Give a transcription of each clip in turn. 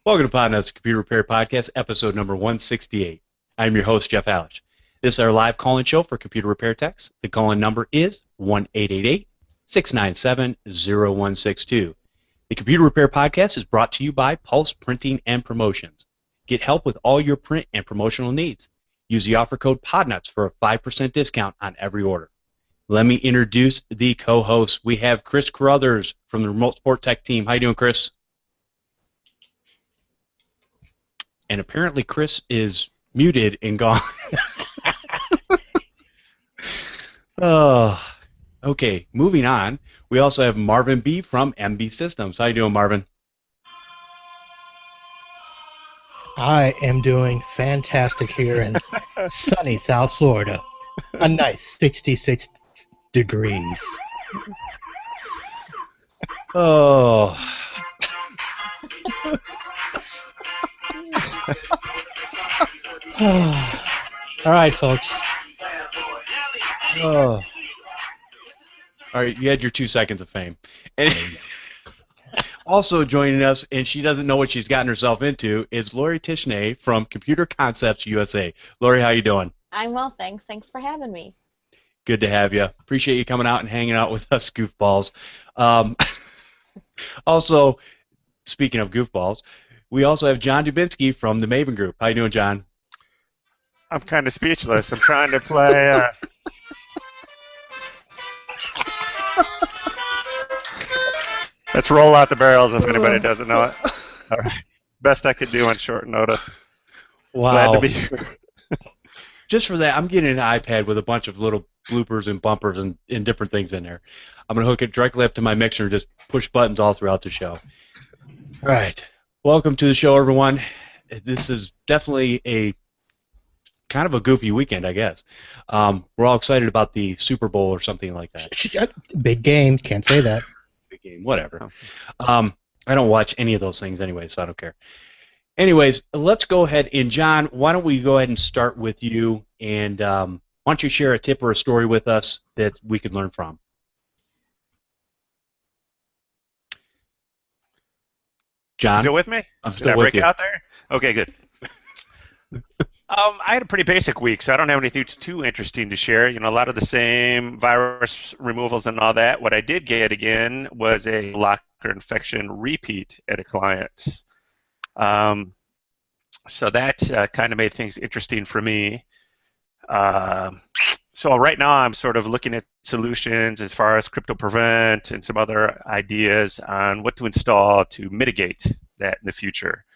Welcome to Podnutz, Computer Repair Podcast, episode number 168. I'm your host, Jeff Halash. This is our live call-in show for computer repair techs. The call-in number is 1-888-697-0162. The Computer Repair Podcast is brought to you by Pulse Printing and Promotions. Get help with all your print and promotional needs. Use the offer code Podnutz for a 5% discount on every order. Let me introduce the co-hosts. We have Chris Carruthers from the Remote Support Tech team. How you doing, Chris? And apparently Chris is muted and gone. Oh, okay, moving on. We also have Marvin Bee from MB Systems. How you doing, Marvin? I am doing fantastic here in sunny South Florida. A nice 66 degrees. Oh. All right, folks. Oh. All right, you had your 2 seconds of fame. And also joining us, and she doesn't know what she's gotten herself into, is Lori Tisinai from Computer Concepts USA. Lori, how you doing? I'm well, thanks. Thanks for having me. Good to have you. Appreciate you coming out and hanging out with us, goofballs. Also, speaking of goofballs, we also have John Dubinsky from the Maven Group. How you doing, John? I'm kind of speechless. I'm trying to play. Let's roll out the barrels if anybody doesn't know it. All right. Best I could do on short notice. Wow. Glad to be here. Just for that, I'm getting an iPad with a bunch of little bloopers and bumpers and different things in there. I'm going to hook it directly up to my mixer and just push buttons all throughout the show. All right. Welcome to the show, everyone. This is definitely a kind of a goofy weekend, I guess. We're all excited about the Super Bowl or something like that. Big game. Can't say that. Big game, whatever. I don't watch any of those things anyway, so I don't care. Anyways, let's go ahead. And John, why don't we go ahead and start with you, and why don't you share a tip or a story with us that we could learn from? John? Still with me? I'm Did still I with break you. it out there? Okay, good. I had a pretty basic week, so I don't have anything too interesting to share. You know, a lot of the same virus removals and all that. What I did get again was a locker infection repeat at a client. So that kind of made things interesting for me. So right now I'm sort of looking at solutions as far as crypto prevent and some other ideas on what to install to mitigate that in the future.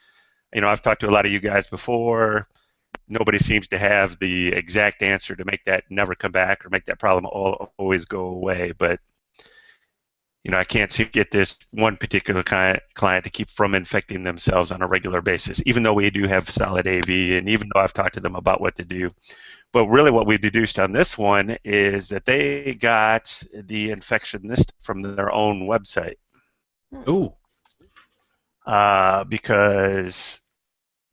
You know, I've talked to a lot of you guys before. Nobody seems to have the exact answer to make that never come back or make that problem always go away. But, you know, I can't seem to get this one particular client to keep from infecting themselves on a regular basis, even though we do have solid AV and even though I've talked to them about what to do. But really what we've deduced on this one is that they got the infection list from their own website. Ooh. Because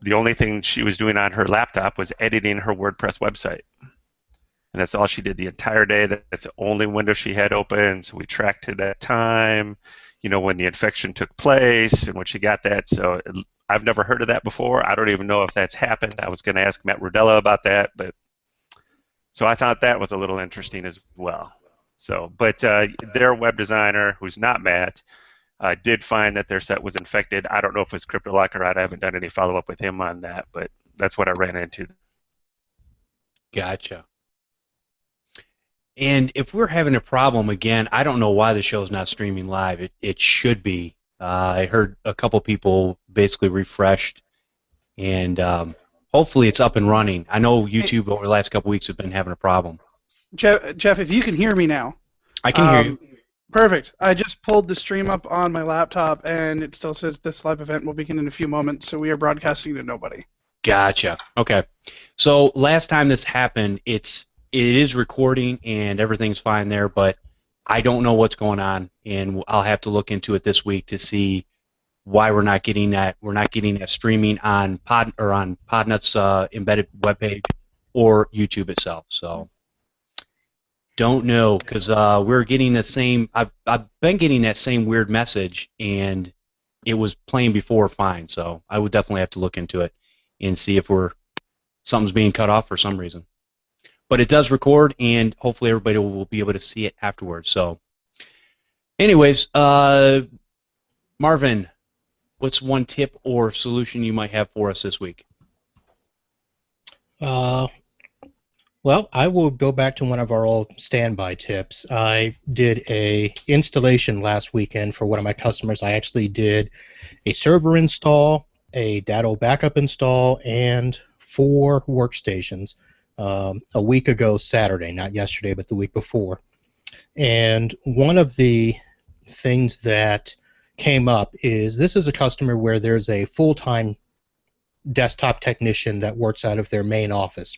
the only thing she was doing on her laptop was editing her WordPress website. And that's all she did the entire day. That's the only window she had open. So we tracked to that time, you know, when the infection took place and when she got that. So I've never heard of that before. I don't even know if that's happened. I was going to ask Matt Rudella about that, but so I thought that was a little interesting as well. So, but their web designer, who's not Matt, did find that their set was infected. I don't know if it's CryptoLock or not. I haven't done any follow-up with him on that, but that's what I ran into. Gotcha. And if we're having a problem, again, I don't know why the show's not streaming live. It should be. I heard a couple people basically refreshed, and hopefully it's up and running. I know YouTube over the last couple weeks have been having a problem. Jeff, if you can hear me now. I can hear you. Perfect. I just pulled the stream up on my laptop, and it still says this live event will begin in a few moments, so we are broadcasting to nobody. Gotcha. Okay. So last time this happened, it is recording and everything's fine there, but I don't know what's going on, and I'll have to look into it this week to see why we're not getting that. We're not getting that streaming on Podnutz embedded webpage or YouTube itself. So don't know, because we're getting the same. I've been getting that same weird message, and it was playing before fine. So I would definitely have to look into it and see if something's being cut off for some reason. But it does record, and hopefully everybody will be able to see it afterwards. So, anyways, Marvin, what's one tip or solution you might have for us this week? Well, I will go back to one of our old standby tips. I did a installation last weekend for one of my customers. I actually did a server install, a Datto backup install, and 4 workstations a week ago Saturday, not yesterday, but the week before. And one of the things that came up is this is a customer where there's a full-time desktop technician that works out of their main office.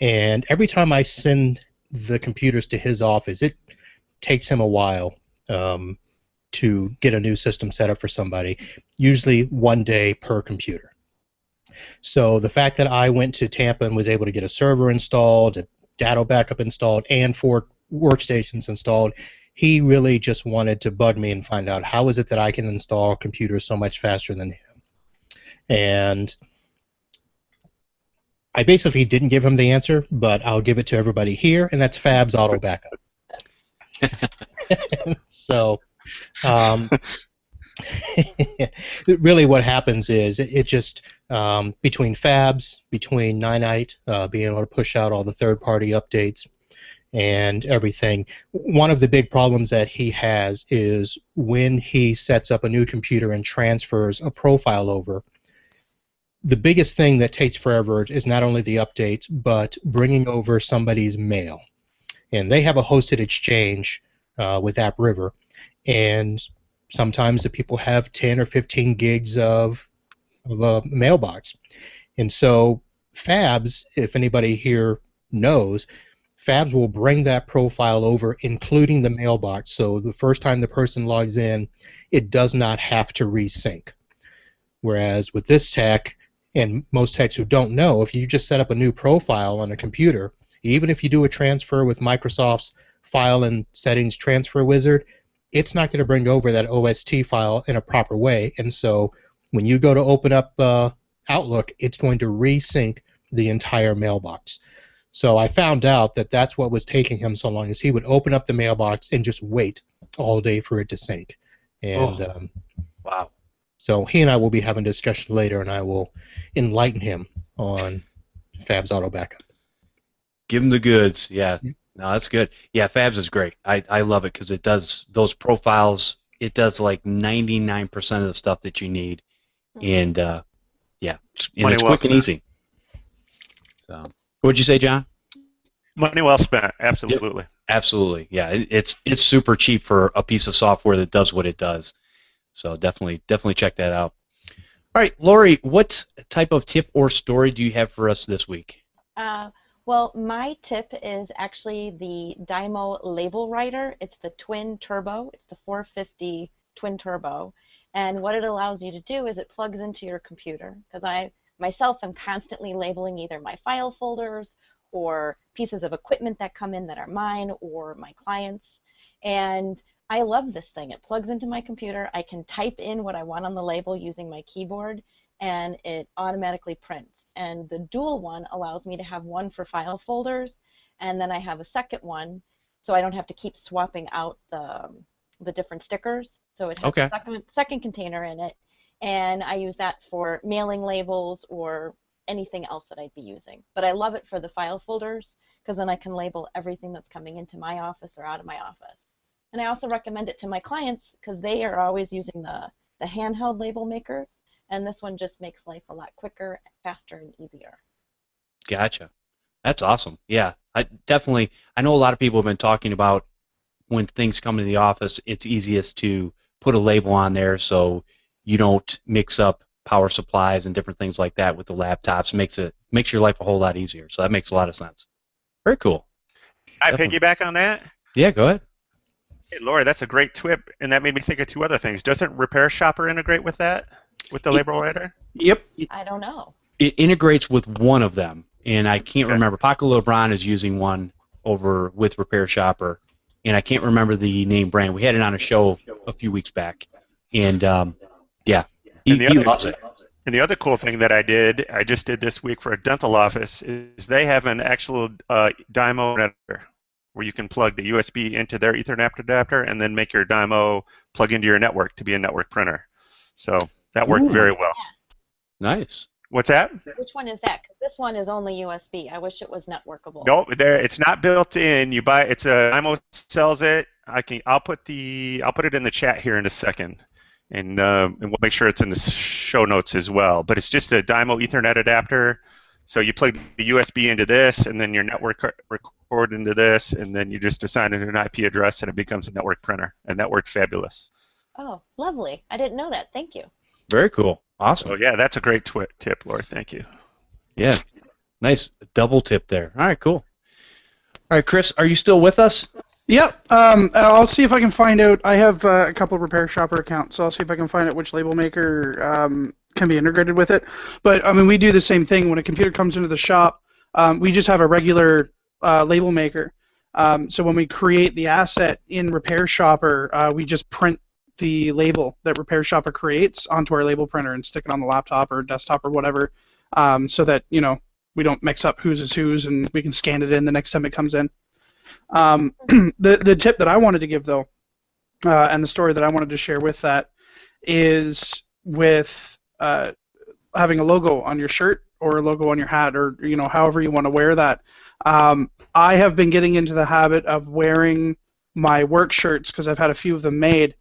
And every time I send the computers to his office, it takes him a while to get a new system set up for somebody, usually 1 day per computer. So the fact that I went to Tampa and was able to get a server installed, a Datto backup installed, and 4 workstations installed, he really just wanted to bug me and find out how is it that I can install computers so much faster than him. And I basically didn't give him the answer, but I'll give it to everybody here, and that's Fab's Auto Backup. So, really what happens is it just, between Fabs, between Ninite, being able to push out all the third-party updates and everything, one of the big problems that he has is when he sets up a new computer and transfers a profile over, the biggest thing that takes forever is not only the updates, but bringing over somebody's mail. And they have a hosted exchange with AppRiver, and sometimes the people have 10 or 15 gigs of a mailbox. And so Fabs, if anybody here knows, Fabs will bring that profile over, including the mailbox. So the first time the person logs in, it does not have to resync. Whereas with this tech, and most techs who don't know, if you just set up a new profile on a computer, even if you do a transfer with Microsoft's file and settings transfer wizard, it's not going to bring over that OST file in a proper way. And so when you go to open up Outlook, it's going to resync the entire mailbox. So I found out that that's what was taking him so long, is he would open up the mailbox and just wait all day for it to sync. And wow. So he and I will be having a discussion later, and I will enlighten him on Fab's Auto Backup. Give him the goods. Yeah. No, that's good. Yeah, Fabs is great. I love it because it does those profiles. It does like 99% of the stuff that you need, and yeah, and it's quick and easy. So, what'd you say, John? Money well spent. Absolutely. Yep. Absolutely. Yeah, it's super cheap for a piece of software that does what it does. So definitely check that out. All right, Lori, what type of tip or story do you have for us this week? Well, my tip is actually the Dymo label writer. It's the twin turbo. It's the 450 twin turbo. And what it allows you to do is it plugs into your computer. Because I myself am constantly labeling either my file folders or pieces of equipment that come in that are mine or my clients. And I love this thing. It plugs into my computer. I can type in what I want on the label using my keyboard, and it automatically prints. And the dual one allows me to have one for file folders, and then I have a second one, so I don't have to keep swapping out the different stickers. So it has a second container in it, and I use that for mailing labels or anything else that I'd be using. But I love it for the file folders, because then I can label everything that's coming into my office or out of my office. And I also recommend it to my clients because they are always using the handheld label makers, and this one just makes life a lot quicker, faster, and easier. Gotcha. That's awesome. Yeah, I know a lot of people have been talking about when things come to the office, it's easiest to put a label on there so you don't mix up power supplies and different things like that with the laptops. Makes your life a whole lot easier. So that makes a lot of sense. Very cool. I piggyback on that. Yeah, go ahead. Hey, Laura, that's a great tip, and that made me think of 2 other things. Doesn't Repair Shopper integrate with that, with the label writer? Yep. I don't know. It integrates with one of them, and I can't remember. Paco LeBron is using one over with Repair Shopper, and I can't remember the name brand. We had it on a show a few weeks back, and Yeah, And he loves it. And the other cool thing that I just did this week for a dental office, is they have an actual Dymo adapter where you can plug the USB into their Ethernet adapter and then make your Dymo plug into your network to be a network printer. So that worked very well. Nice. What's that? Which one is that? Because this one is only USB. I wish it was networkable. No, it's not built in. You buy it's a Dymo sells it. I'll put it in the chat here in a second. And we'll make sure it's in the show notes as well. But it's just a Dymo Ethernet adapter. So you plug the USB into this, and then your network record into this, and then you just assign it an IP address, and it becomes a network printer. And that worked fabulous. Oh, lovely. I didn't know that. Thank you. Very cool. Awesome. So yeah, that's a great tip, Laura. Thank you. Yeah. Nice double tip there. All right, cool. All right, Chris, are you still with us? Yep. I'll see if I can find out. I have a couple of Repair Shopper accounts, so I'll see if I can find out which label maker can be integrated with it. But I mean, we do the same thing when a computer comes into the shop. We just have a regular label maker. So when we create the asset in Repair Shopper, we just print the label that Repair Shopper creates onto our label printer and stick it on the laptop or desktop or whatever, so that we don't mix up whose is whose, and we can scan it in the next time it comes in. The tip that I wanted to give, though, and the story that I wanted to share with that, is with having a logo on your shirt or a logo on your hat, or however you want to wear that. I have been getting into the habit of wearing my work shirts, because I've had a few of them made,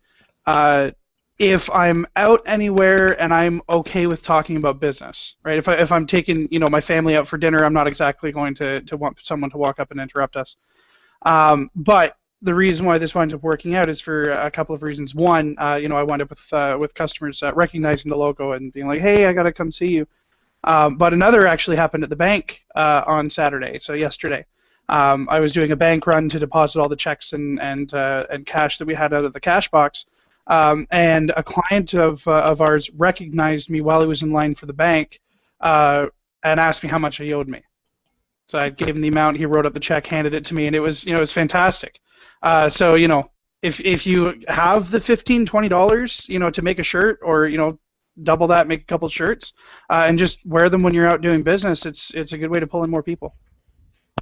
if I'm out anywhere and I'm okay with talking about business, right? If I'm taking my family out for dinner, I'm not exactly going to want someone to walk up and interrupt us. But the reason why this winds up working out is for a couple of reasons. One, I wind up with customers recognizing the logo and being like, "Hey, I gotta come see you." But another actually happened at the bank on Saturday, so yesterday. I was doing a bank run to deposit all the checks and cash that we had out of the cash box, and a client of ours recognized me while he was in line for the bank, and asked me how much he owed me. So I gave him the amount. He wrote up the check, handed it to me, and it was fantastic. So if you have the $15-20 to make a shirt, or double that, make a couple shirts, and just wear them when you're out doing business, it's a good way to pull in more people.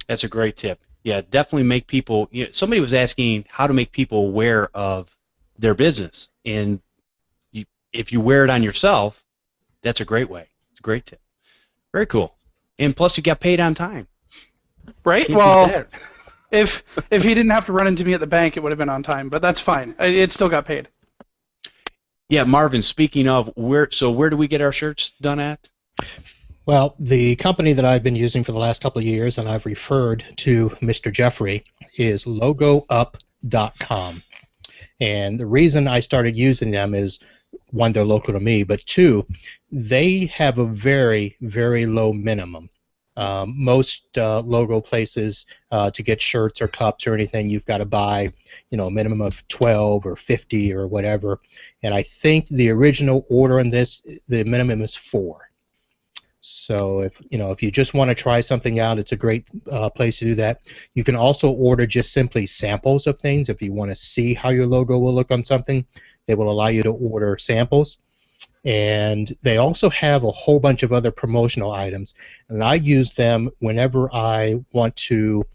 That's a great tip. Yeah, definitely make people. Somebody was asking how to make people aware of their business, and if you wear it on yourself, that's a great way. It's a great tip. Very cool. And plus, you got paid on time. Right? Well, if he didn't have to run into me at the bank, it would have been on time, but that's fine. It still got paid. Yeah, Marvin, speaking of, where do we get our shirts done at? Well, the company that I've been using for the last couple of years, and I've referred to Mr. Jeffery, is logoup.com. And the reason I started using them is, one, they're local to me, but two, they have a very, very low minimum. Most logo places, to get shirts or cups or anything, you've got to buy, a minimum of 12 or 50 or whatever. And I think the original order on this, the minimum is 4. So if you just want to try something out, it's a great place to do that. You can also order just simply samples of things. If you want to see how your logo will look on something, they will allow you to order samples. And they also have a whole bunch of other promotional items, and I use them whenever I want to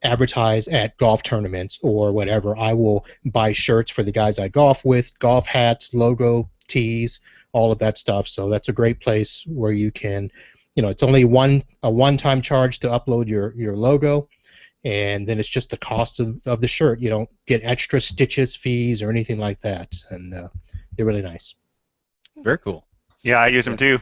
advertise at golf tournaments or whatever. I will buy shirts for the guys I golf with, golf hats, logo, tees, all of that stuff. So that's a great place where you can, it's only a one-time charge to upload your logo, and then it's just the cost of the shirt. You don't get extra stitches, fees, or anything like that, and they're really nice. Very cool. Yeah, I use them too.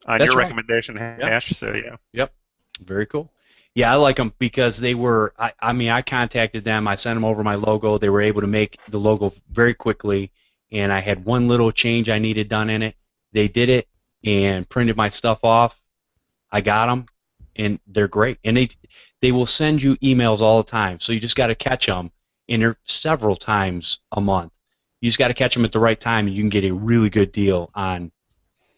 On That's your right. recommendation, Hash. So yeah. Yep. Very cool. Yeah, I like them because they were. I contacted them. I sent them over my logo. They were able to make the logo very quickly, and I had one little change I needed done in it. They did it and printed my stuff off. I got them, and they're great. And they will send you emails all the time. So you just got to catch them, and they're several times a month. You just got to catch them at the right time, and you can get a really good deal on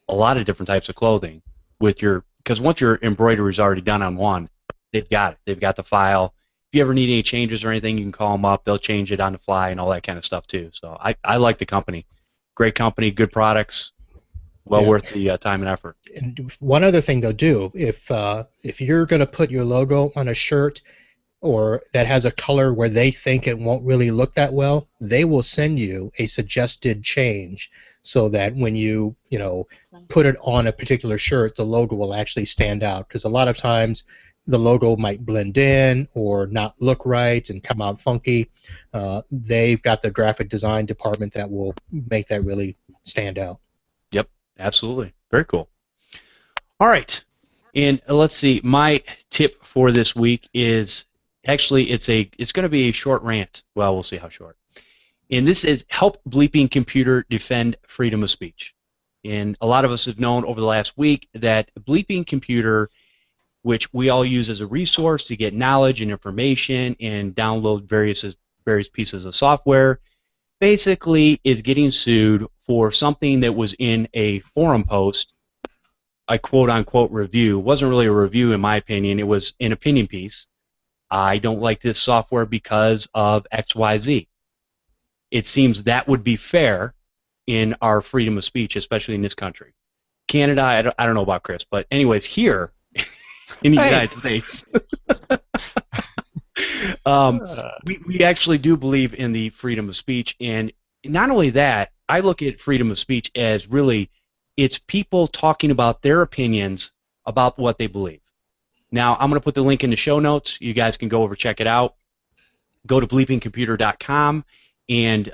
a lot of different types of clothing because once your embroidery is already done on one, they've got it. They've got the file. If you ever need any changes or anything, you can call them up. They'll change it on the fly and all that kind of stuff too. So I like the company. Great company, good products, well Yeah. worth the time and effort. And one other thing they'll do, if you're going to put your logo on a shirt or that has a color where they think it won't really look that well, they will send you a suggested change so that when you put it on a particular shirt, the logo will actually stand out. Because a lot of times the logo might blend in or not look right and come out funky. They've got the graphic design department that will make that really stand out. Yep, absolutely. Very cool. All right, and let's see. My tip for this week is actually it's going to be a short rant. Well, we'll see how short. And this is help bleeping computer defend freedom of speech. And a lot of us have known over the last week that bleeping computer, which we all use as a resource to get knowledge and information and download various pieces of software, basically is getting sued for something that was in a forum post, a quote-unquote review. It wasn't really a review in my opinion. It was an opinion piece. I don't like this software because of XYZ. It seems that would be fair in our freedom of speech, especially in this country. Canada, I don't know about Chris, but anyways, here in the United States, we actually do believe in the freedom of speech. And not only that, I look at freedom of speech as really it's people talking about their opinions about what they believe. Now, I'm going to put the link in the show notes. You guys can go over, check it out. Go to bleepingcomputer.com, and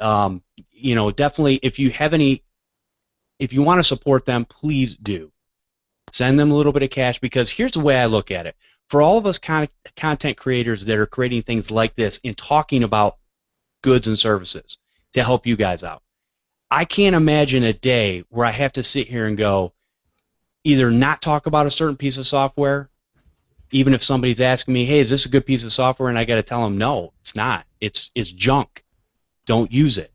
definitely, if you want to support them, please do. Send them a little bit of cash, because here's the way I look at it. For all of us content creators that are creating things like this and talking about goods and services to help you guys out, I can't imagine a day where I have to sit here and go, either not talk about a certain piece of software, even if somebody's asking me, hey, is this a good piece of software? And I got to tell them, no, it's not. It's junk. Don't use it.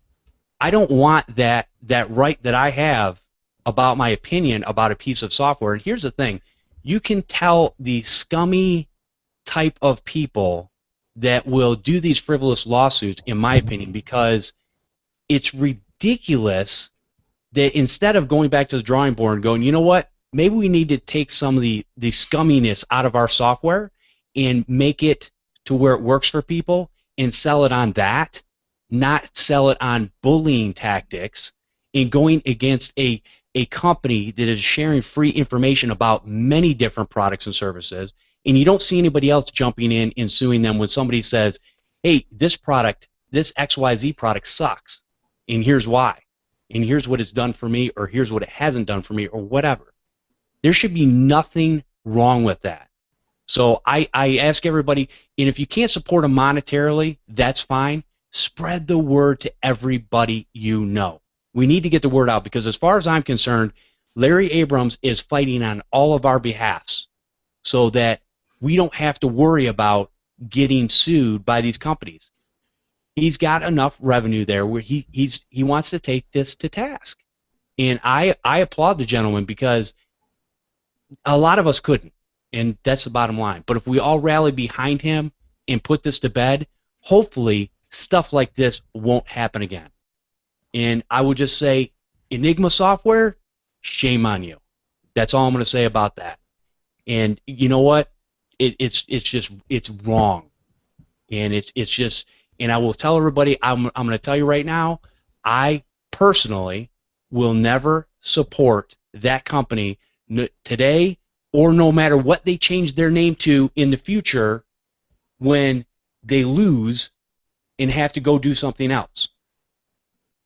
I don't want that right that I have about my opinion about a piece of software. And here's the thing. You can tell the scummy type of people that will do these frivolous lawsuits, in my opinion, because it's ridiculous that instead of going back to the drawing board and going, you know what, maybe we need to take some of the scumminess out of our software and make it to where it works for people and sell it on that, not sell it on bullying tactics and going against a company that is sharing free information about many different products and services, and you don't see anybody else jumping in and suing them when somebody says, hey, this product, this XYZ product sucks, and here's why, and here's what it's done for me, or here's what it hasn't done for me, or whatever. There should be nothing wrong with that. So I ask everybody, and if you can't support them monetarily, that's fine. Spread the word to everybody you know. We need to get the word out, because as far as I'm concerned, Larry Abrams is fighting on all of our behalfs so that we don't have to worry about getting sued by these companies. He's got enough revenue there where he wants to take this to task. And I applaud the gentleman, because a lot of us couldn't, and that's the bottom line. But if we all rally behind him and put this to bed, hopefully stuff like this won't happen again. And I would just say, Enigma software, shame on you. That's all I'm going to say about that. And you know what? It's wrong. And it's just, and I will tell everybody, I'm going to tell you right now, I personally will never support that company today, or no matter what they change their name to in the future when they lose and have to go do something else.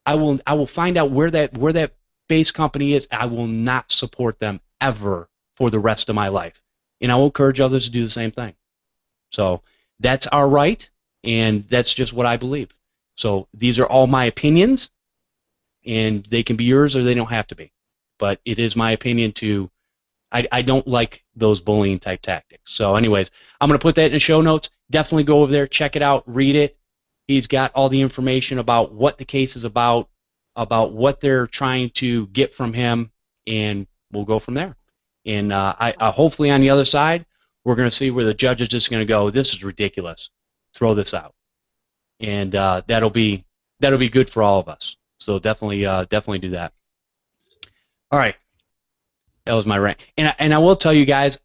I will find out where that base company is. I will not support them ever for the rest of my life, and I will encourage others to do the same thing. So that's our right, and that's just what I believe. So these are all my opinions, and they can be yours or they don't have to be. But it is my opinion to. I don't like those bullying type tactics. So anyways, I'm going to put that in the show notes. Definitely go over there, check it out, read it. He's got all the information about what the case is about what they're trying to get from him, and we'll go from there. And I hopefully on the other side, we're going to see where the judge is just going to go, this is ridiculous, throw this out. And that'll be good for all of us. So definitely do that. All right, that was my rant. And I will tell you guys,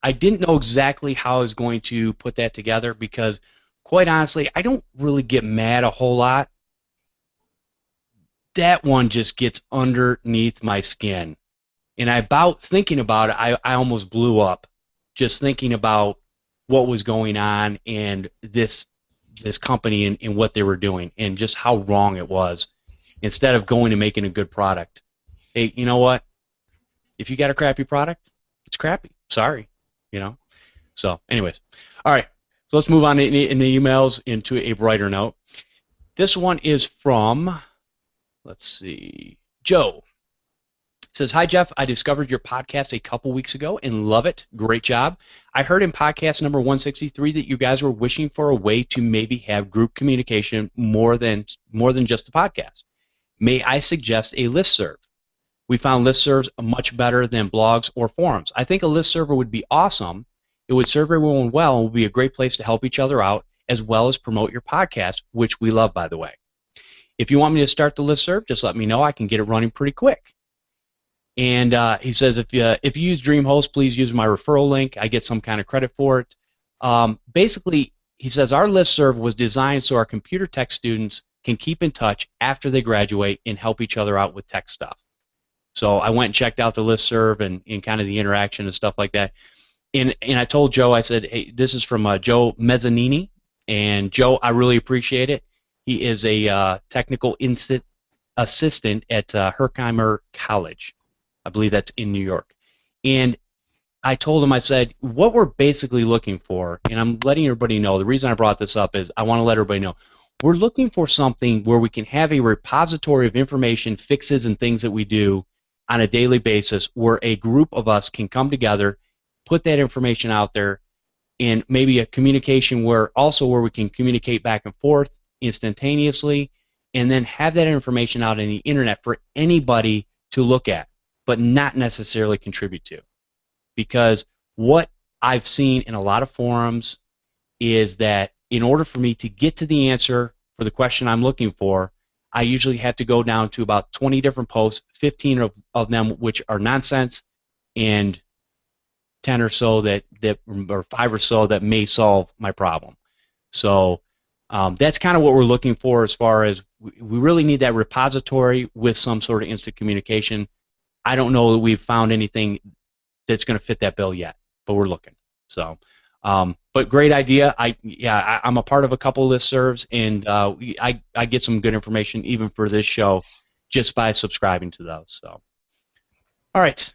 I didn't know exactly how I was going to put that together because, quite honestly, I don't really get mad a whole lot. That one just gets underneath my skin. And thinking about it, I almost blew up just thinking about what was going on and this company and what they were doing and just how wrong it was instead of going and making a good product. Hey, you know what? If you got a crappy product, it's crappy. Sorry, you know. So, anyways, all right. So let's move on in the emails into a brighter note. This one is from, let's see, Joe. It says, "Hi Jeff, I discovered your podcast a couple weeks ago and love it. Great job. I heard in podcast number 163 that you guys were wishing for a way to maybe have group communication more than just the podcast. May I suggest a listserv? We found listservs much better than blogs or forums. I think a listserv would be awesome. It would serve everyone well and would be a great place to help each other out as well as promote your podcast, which we love, by the way. If you want me to start the listserv, just let me know. I can get it running pretty quick." And he says, if you use DreamHost, please use my referral link. I get some kind of credit for it. Basically, he says, our listserv was designed so our computer tech students can keep in touch after they graduate and help each other out with tech stuff. So I went and checked out the listserv and kind of the interaction and stuff like that. And I told Joe, I said, hey, this is from Joe Mezzanini. And Joe, I really appreciate it. He is a technical assistant at Herkimer College. I believe that's in New York. And I told him, I said, what we're basically looking for, and I'm letting everybody know, the reason I brought this up is I want to let everybody know, we're looking for something where we can have a repository of information, fixes, and things that we do on a daily basis where a group of us can come together, put that information out there, and maybe a communication where we can communicate back and forth instantaneously, and then have that information out on the internet for anybody to look at, but not necessarily contribute to. Because what I've seen in a lot of forums is that in order for me to get to the answer for the question I'm looking for, I usually have to go down to about 20 different posts, 15 of them which are nonsense, and 10 or so or 5 or so that may solve my problem. So that's kind of what we're looking for as far as we really need that repository with some sort of instant communication. I don't know that we've found anything that's going to fit that bill yet, but we're looking. So, but great idea. I'm a part of a couple of listservs, and I get some good information even for this show just by subscribing to those. So, all right.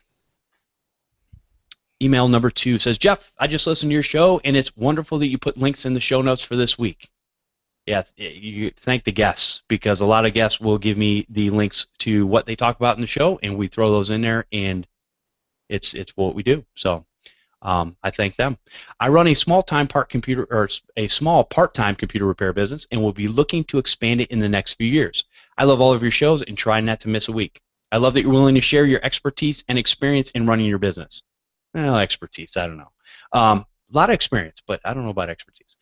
Email number 2 says, Jeff, I just listened to your show, and it's wonderful that you put links in the show notes for this week. Yeah, you thank the guests, because a lot of guests will give me the links to what they talk about in the show, and we throw those in there, and it's what we do. So I thank them. I run a small part-time computer repair business, and will be looking to expand it in the next few years. I love all of your shows and try not to miss a week. I love that you're willing to share your expertise and experience in running your business. Well, expertise, I don't know. A lot of experience, but I don't know about expertise.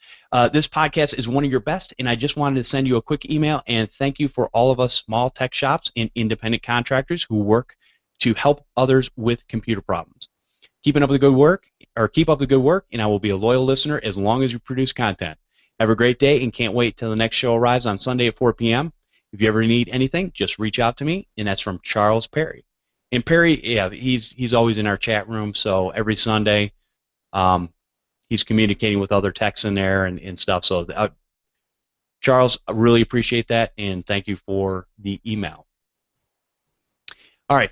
This podcast is one of your best, and I just wanted to send you a quick email and thank you for all of us small tech shops and independent contractors who work to help others with computer problems. Keep up the good work, and I will be a loyal listener as long as you produce content. Have a great day, and can't wait till the next show arrives on Sunday at 4 p.m. If you ever need anything, just reach out to me, and that's from Charles Perry. And Perry, yeah, he's always in our chat room, so every Sunday he's communicating with other techs in there and stuff. So, Charles, I really appreciate that, and thank you for the email. All right,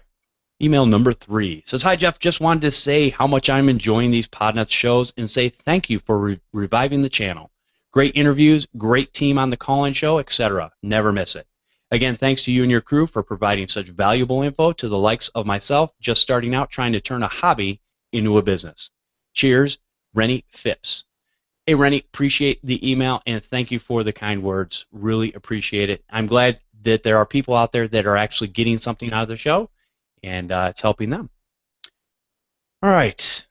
email number 3 says, Hi, Jeff, just wanted to say how much I'm enjoying these Podnutz shows and say thank you for reviving the channel. Great interviews, great team on the call-in show, etc. Never miss it. Again, thanks to you and your crew for providing such valuable info to the likes of myself just starting out trying to turn a hobby into a business. Cheers, Rennie Phipps. Hey, Rennie, appreciate the email, and thank you for the kind words. Really appreciate it. I'm glad that there are people out there that are actually getting something out of the show, and it's helping them. All right.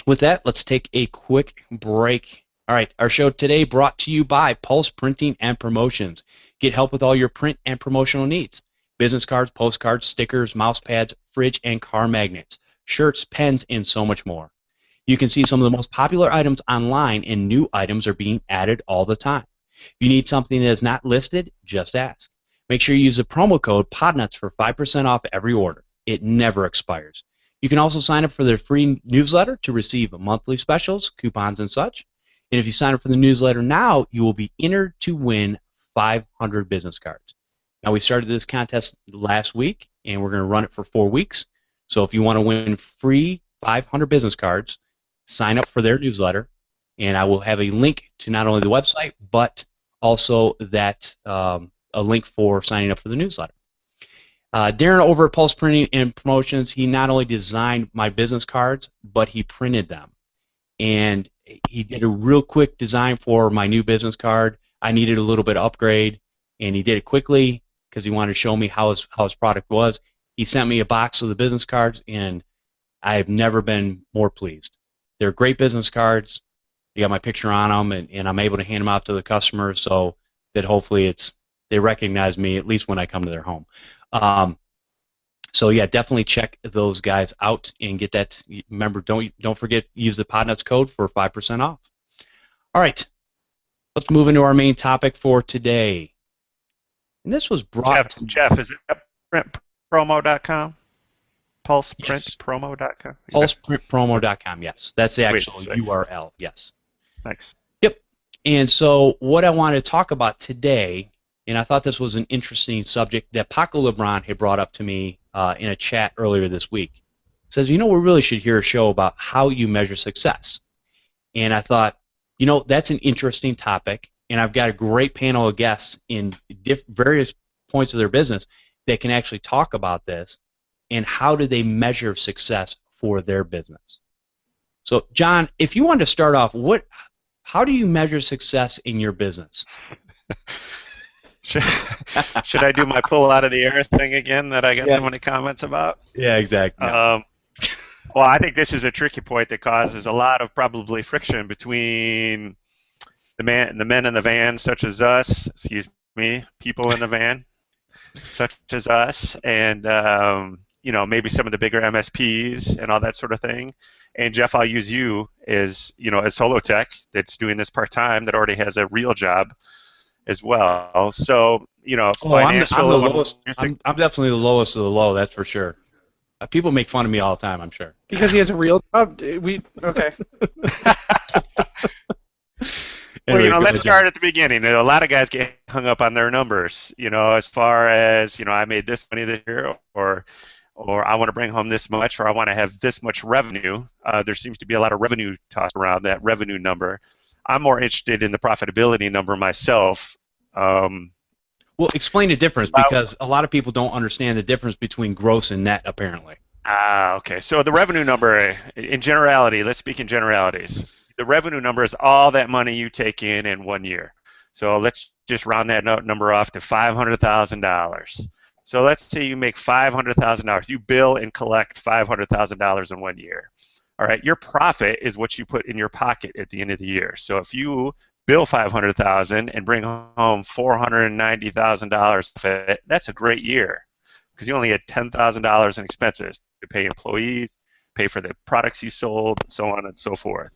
With that, let's take a quick break. All right, our show today brought to you by Pulse Printing and Promotions. Get help with all your print and promotional needs. Business cards, postcards, stickers, mouse pads, fridge and car magnets, shirts, pens, and so much more. You can see some of the most popular items online, and new items are being added all the time. If you need something that is not listed, just ask. Make sure you use the promo code Podnutz for 5% off every order. It never expires. You can also sign up for their free newsletter to receive monthly specials, coupons, and such. And if you sign up for the newsletter now, you will be entered to win 500 business cards. Now, we started this contest last week, and we're going to run it for 4 weeks. So if you want to win free 500 business cards, sign up for their newsletter, and I will have a link to not only the website, but also that a link for signing up for the newsletter. Darren over at Pulse Printing and Promotions, he not only designed my business cards, but he printed them. And he did a real quick design for my new business card. I needed a little bit of upgrade, and he did it quickly because he wanted to show me how his product was. He sent me a box of the business cards, and I have never been more pleased. They're great business cards. You got my picture on them, and I'm able to hand them out to the customers so that hopefully they recognize me at least when I come to their home. So yeah, definitely check those guys out and get that. Remember, don't forget, use the Podnutz code for 5% off. All right, let's move into our main topic for today. And this was brought Jeff, is it printpromo.com? PulsePrintPromo.com? PulsePrintPromo.com, yes. That's the actual Sweet. URL, yes. Thanks. Yep. And so what I want to talk about today, and I thought this was an interesting subject that Paco LeBron had brought up to me in a chat earlier this week. Says, we really should hear a show about how you measure success. And I thought, that's an interesting topic, and I've got a great panel of guests in various points of their business that can actually talk about this and how do they measure success for their business. So, John, if you wanted to start off, how do you measure success in your business? Should I do my pull out of the air thing again that I got so many comments about? Yeah, exactly. Well, I think this is a tricky point that causes a lot of probably friction between the men in the van, such as us, people in the van, such as us, and maybe some of the bigger MSPs and all that sort of thing. And Jeff, I'll use you as solo tech that's doing this part time that already has a real job as well. So, I'm the lowest. I'm definitely the lowest of the low. That's for sure. People make fun of me all the time, I'm sure. Because he has a real job. Okay. Well, let's start at the beginning. A lot of guys get hung up on their numbers. As far as I made this money this year, or I want to bring home this much, or I want to have this much revenue. There seems to be a lot of revenue tossed around, that revenue number. I'm more interested in the profitability number myself. Well, explain the difference, because a lot of people don't understand the difference between gross and net, apparently. Okay. So the revenue number, in generality, let's speak in generalities. The revenue number is all that money you take in 1 year. So let's just round that number off to $500,000. So let's say you make $500,000. You bill and collect $500,000 in 1 year. All right, your profit is what you put in your pocket at the end of the year. So if you bill $500,000 and bring home $490,000 of it, that's a great year, because you only had $10,000 in expenses to pay employees, pay for the products you sold, so on and so forth.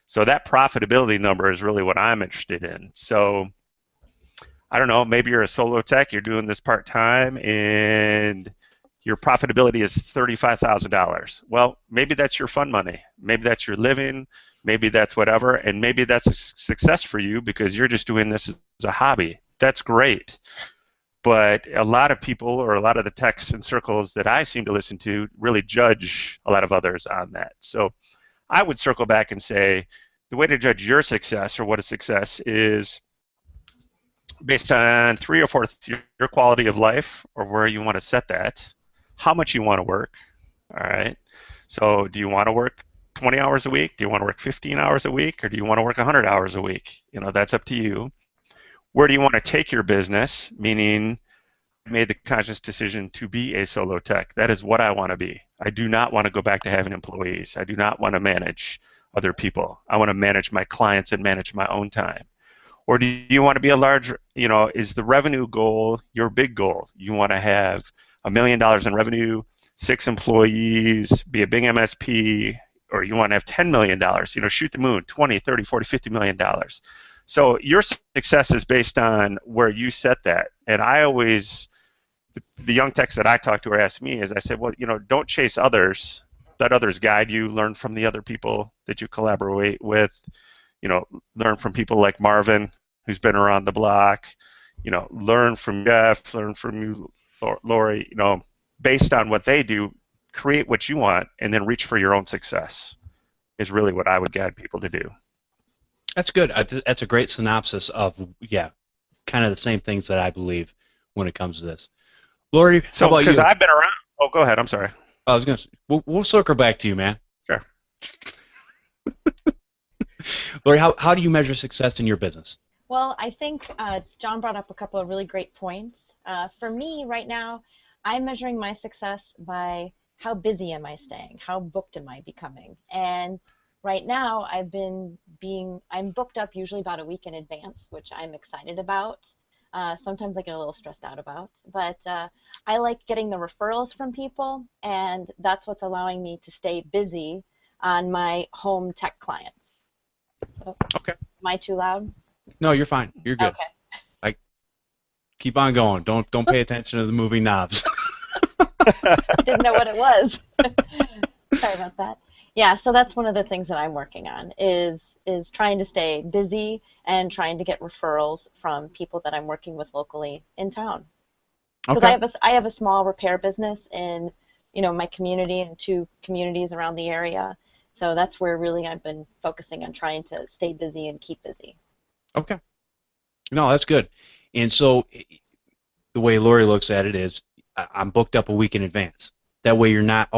So that profitability number is really what I'm interested in. So I don't know, maybe you're a solo tech, you're doing this part-time, and your profitability is $35,000. Well, maybe that's your fun money. Maybe that's your living. Maybe that's whatever. And maybe that's a success for you because you're just doing this as a hobby. That's great. But a lot of people, or a lot of the techs and circles that I seem to listen to, really judge a lot of others on that. So I would circle back and say the way to judge your success, or what is success, is based on 3 or 4 things: your quality of life, or where you want to set that, how much you want to work. All right. So do you want to work 20 hours a week? Do you want to work 15 hours a week? Or do you want to work 100 hours a week? That's up to you. Where do you want to take your business? Meaning, I made the conscious decision to be a solo tech. That is what I want to be. I do not want to go back to having employees. I do not want to manage other people. I want to manage my clients and manage my own time. Or do you want to be a large, is the revenue goal your big goal? You want to have $1 million in revenue, 6 employees, be a big MSP, or you want to have $10 million, shoot the moon, 20, 30, 40, $50 million. So your success is based on where you set that. And I always, the young techs that I talk to or ask me is, I said, well, don't chase others. Let others guide you. Learn from the other people that you collaborate with. Learn from people like Marvin, who's been around the block. Learn from Jeff. Learn from you, Lori. Based on what they do, create what you want, and then reach for your own success. Is really what I would guide people to do. That's good. That's a great synopsis of kind of the same things that I believe when it comes to this. Lori, how about you? Because I've been around. Oh, go ahead. I'm sorry. I was gonna. We'll circle back to you, man. Sure. Lori, how do you measure success in your business? Well, I think John brought up a couple of really great points. For me, right now, I'm measuring my success by how busy am I staying, how booked am I becoming, and right now I'm booked up usually about a week in advance, which I'm excited about. Sometimes I get a little stressed out about, but I like getting the referrals from people, and that's what's allowing me to stay busy on my home tech clients. So, okay. Am I too loud? No, you're fine. You're good. Okay. Keep on going. Don't pay attention to the moving knobs. Didn't know what it was. Sorry about that. Yeah, so that's one of the things that I'm working on is trying to stay busy and trying to get referrals from people that I'm working with locally in town. Because Okay. I have a small repair business in my community and 2 communities around the area. So that's where really I've been focusing on trying to stay busy and keep busy. Okay. No, that's good. And so the way Lori looks at it is I'm booked up a week in advance. That way you're not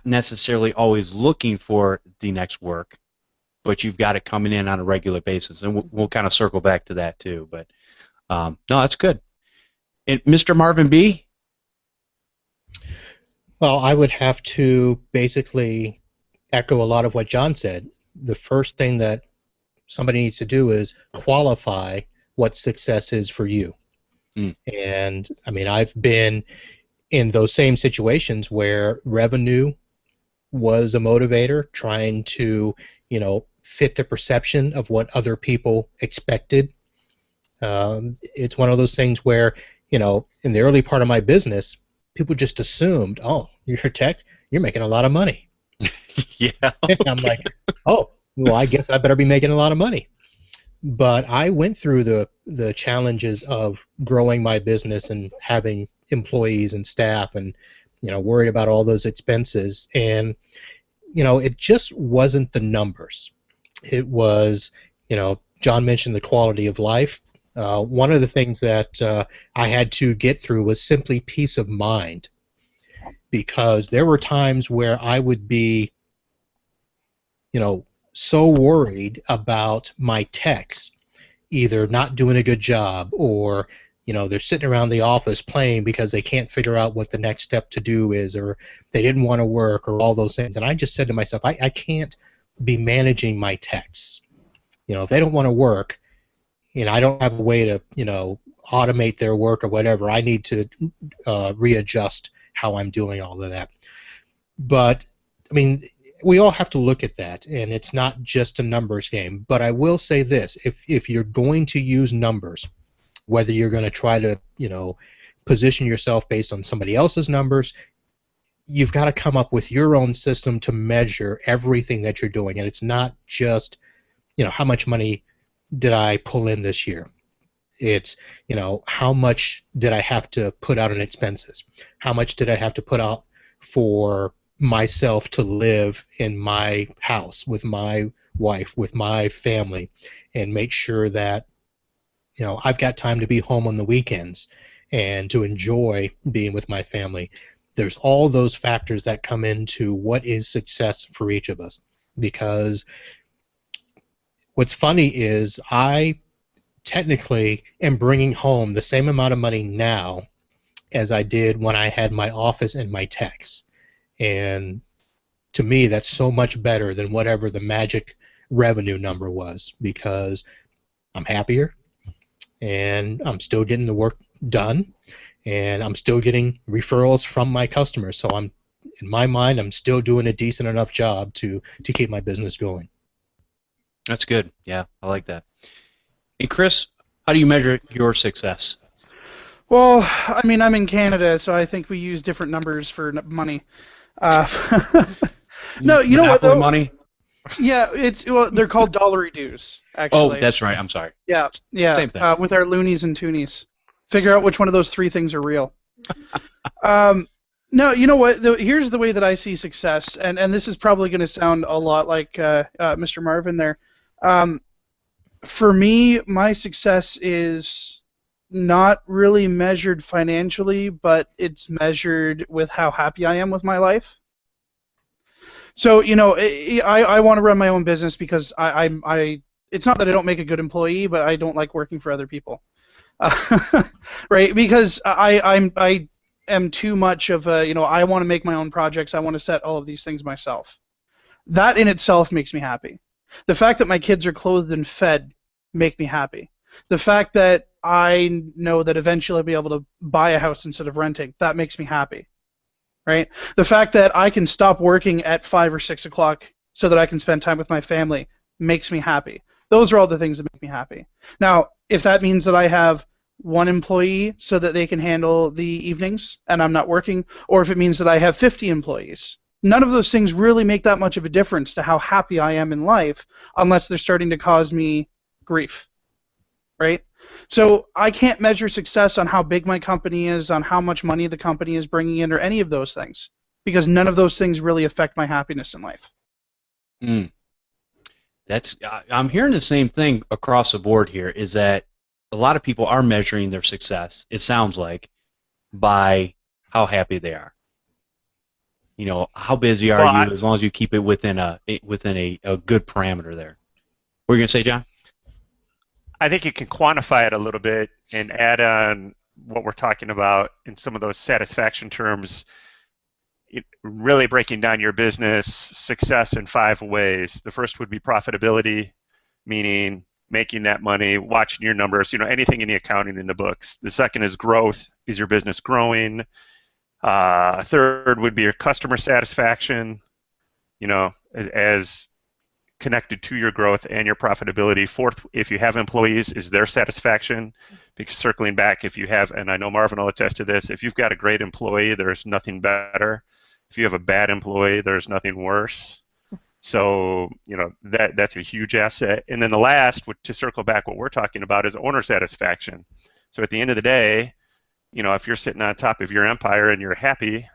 necessarily always looking for the next work, but you've got it coming in on a regular basis. And we'll kind of circle back to that too. But no, that's good. And Mr. Marvin Bee? Well, I would have to basically echo a lot of what John said. The first thing that somebody needs to do is qualify what success is for you. And I mean, I've been in those same situations where revenue was a motivator, trying to, fit the perception of what other people expected. It's one of those things where, in the early part of my business, people just assumed, oh, you're a tech, you're making a lot of money. Yeah. Okay. And I'm like, oh, well, I guess I better be making a lot of money. But I went through the challenges of growing my business and having employees and staff and, worried about all those expenses. And, it just wasn't the numbers. It was, John mentioned the quality of life. One of the things that I had to get through was simply peace of mind, because there were times where I would be, so worried about my techs either not doing a good job or they're sitting around the office playing because they can't figure out what the next step to do is, or they didn't want to work, or all those things. And I just said to myself, I can't be managing my techs. If they don't want to work, I don't have a way to automate their work or whatever. I need to readjust how I'm doing all of that. But I mean, we all have to look at that, and it's not just a numbers game. But I will say this: if you're going to use numbers, whether you're going to try to position yourself based on somebody else's numbers, you've got to come up with your own system to measure everything that you're doing. And it's not just how much money did I pull in this year. It's how much did I have to put out in expenses? How much did I have to put out for myself to live in my house with my wife, with my family, and make sure that I've got time to be home on the weekends and to enjoy being with my family. There's all those factors that come into what is success for each of us. Because what's funny is I technically am bringing home the same amount of money now as I did when I had my office and my techs. And to me, that's so much better than whatever the magic revenue number was, because I'm happier, and I'm still getting the work done, and I'm still getting referrals from my customers. So I'm, in my mind, I'm still doing a decent enough job to keep my business going. That's good. Yeah, I like that. And Chris, how do you measure your success? Well, I mean, I'm in Canada, so I think we use different numbers for money. Uh, no, you know what Monopoly though? money? Yeah, they're called dollary dues, Oh, actually. that's right. I'm sorry. Yeah, yeah. Same thing. With our loonies and toonies, figure out which one of those three things are real. Um, no, you know what? Here's the way that I see success, and this is probably going to sound a lot like Mr. Marvin there. For me, my success is not really measured financially, but it's measured with how happy I am with my life. So, you know, I want to run my own business because it's not that I don't make a good employee, but I don't like working for other people. Right? Because I am too much of a, you know, I want to make my own projects. I want to set all of these things myself. That in itself makes me happy. The fact that my kids are clothed and fed make me happy. The fact that I know that eventually I'll be able to buy a house instead of renting, that makes me happy. Right? The fact that I can stop working at 5 or 6 o'clock so that I can spend time with my family makes me happy. Those are all the things that make me happy. Now, if that means that I have one employee so that they can handle the evenings and I'm not working, or if it means that I have 50 employees, none of those things really make that much of a difference to how happy I am in life unless they're starting to cause me grief. Right? So I can't measure success on how big my company is, on how much money the company is bringing in, or any of those things, because none of those things really affect my happiness in life. Mm. I'm hearing the same thing across the board here, is that a lot of people are measuring their success, it sounds like, by how happy they are. You know, how busy are you, as long as you keep it within a good parameter there. What were you going to say, John? I think you can quantify it a little bit and add on what we're talking about in some of those satisfaction terms, really breaking down your business success in 5 ways. The first would be profitability, meaning making that money, watching your numbers, you know, anything in the accounting in the books. The second is growth. Is your business growing? Third would be your customer satisfaction, you know, as connected to your growth and your profitability. Fourth, if you have employees, is their satisfaction. Because circling back, if you have, and I know Marvin will attest to this, if you've got a great employee, there's nothing better. If you have a bad employee, there's nothing worse. So, you know, that's a huge asset. And then the last, to circle back, what we're talking about is owner satisfaction. So at the end of the day, you know, if you're sitting on top of your empire and you're happy,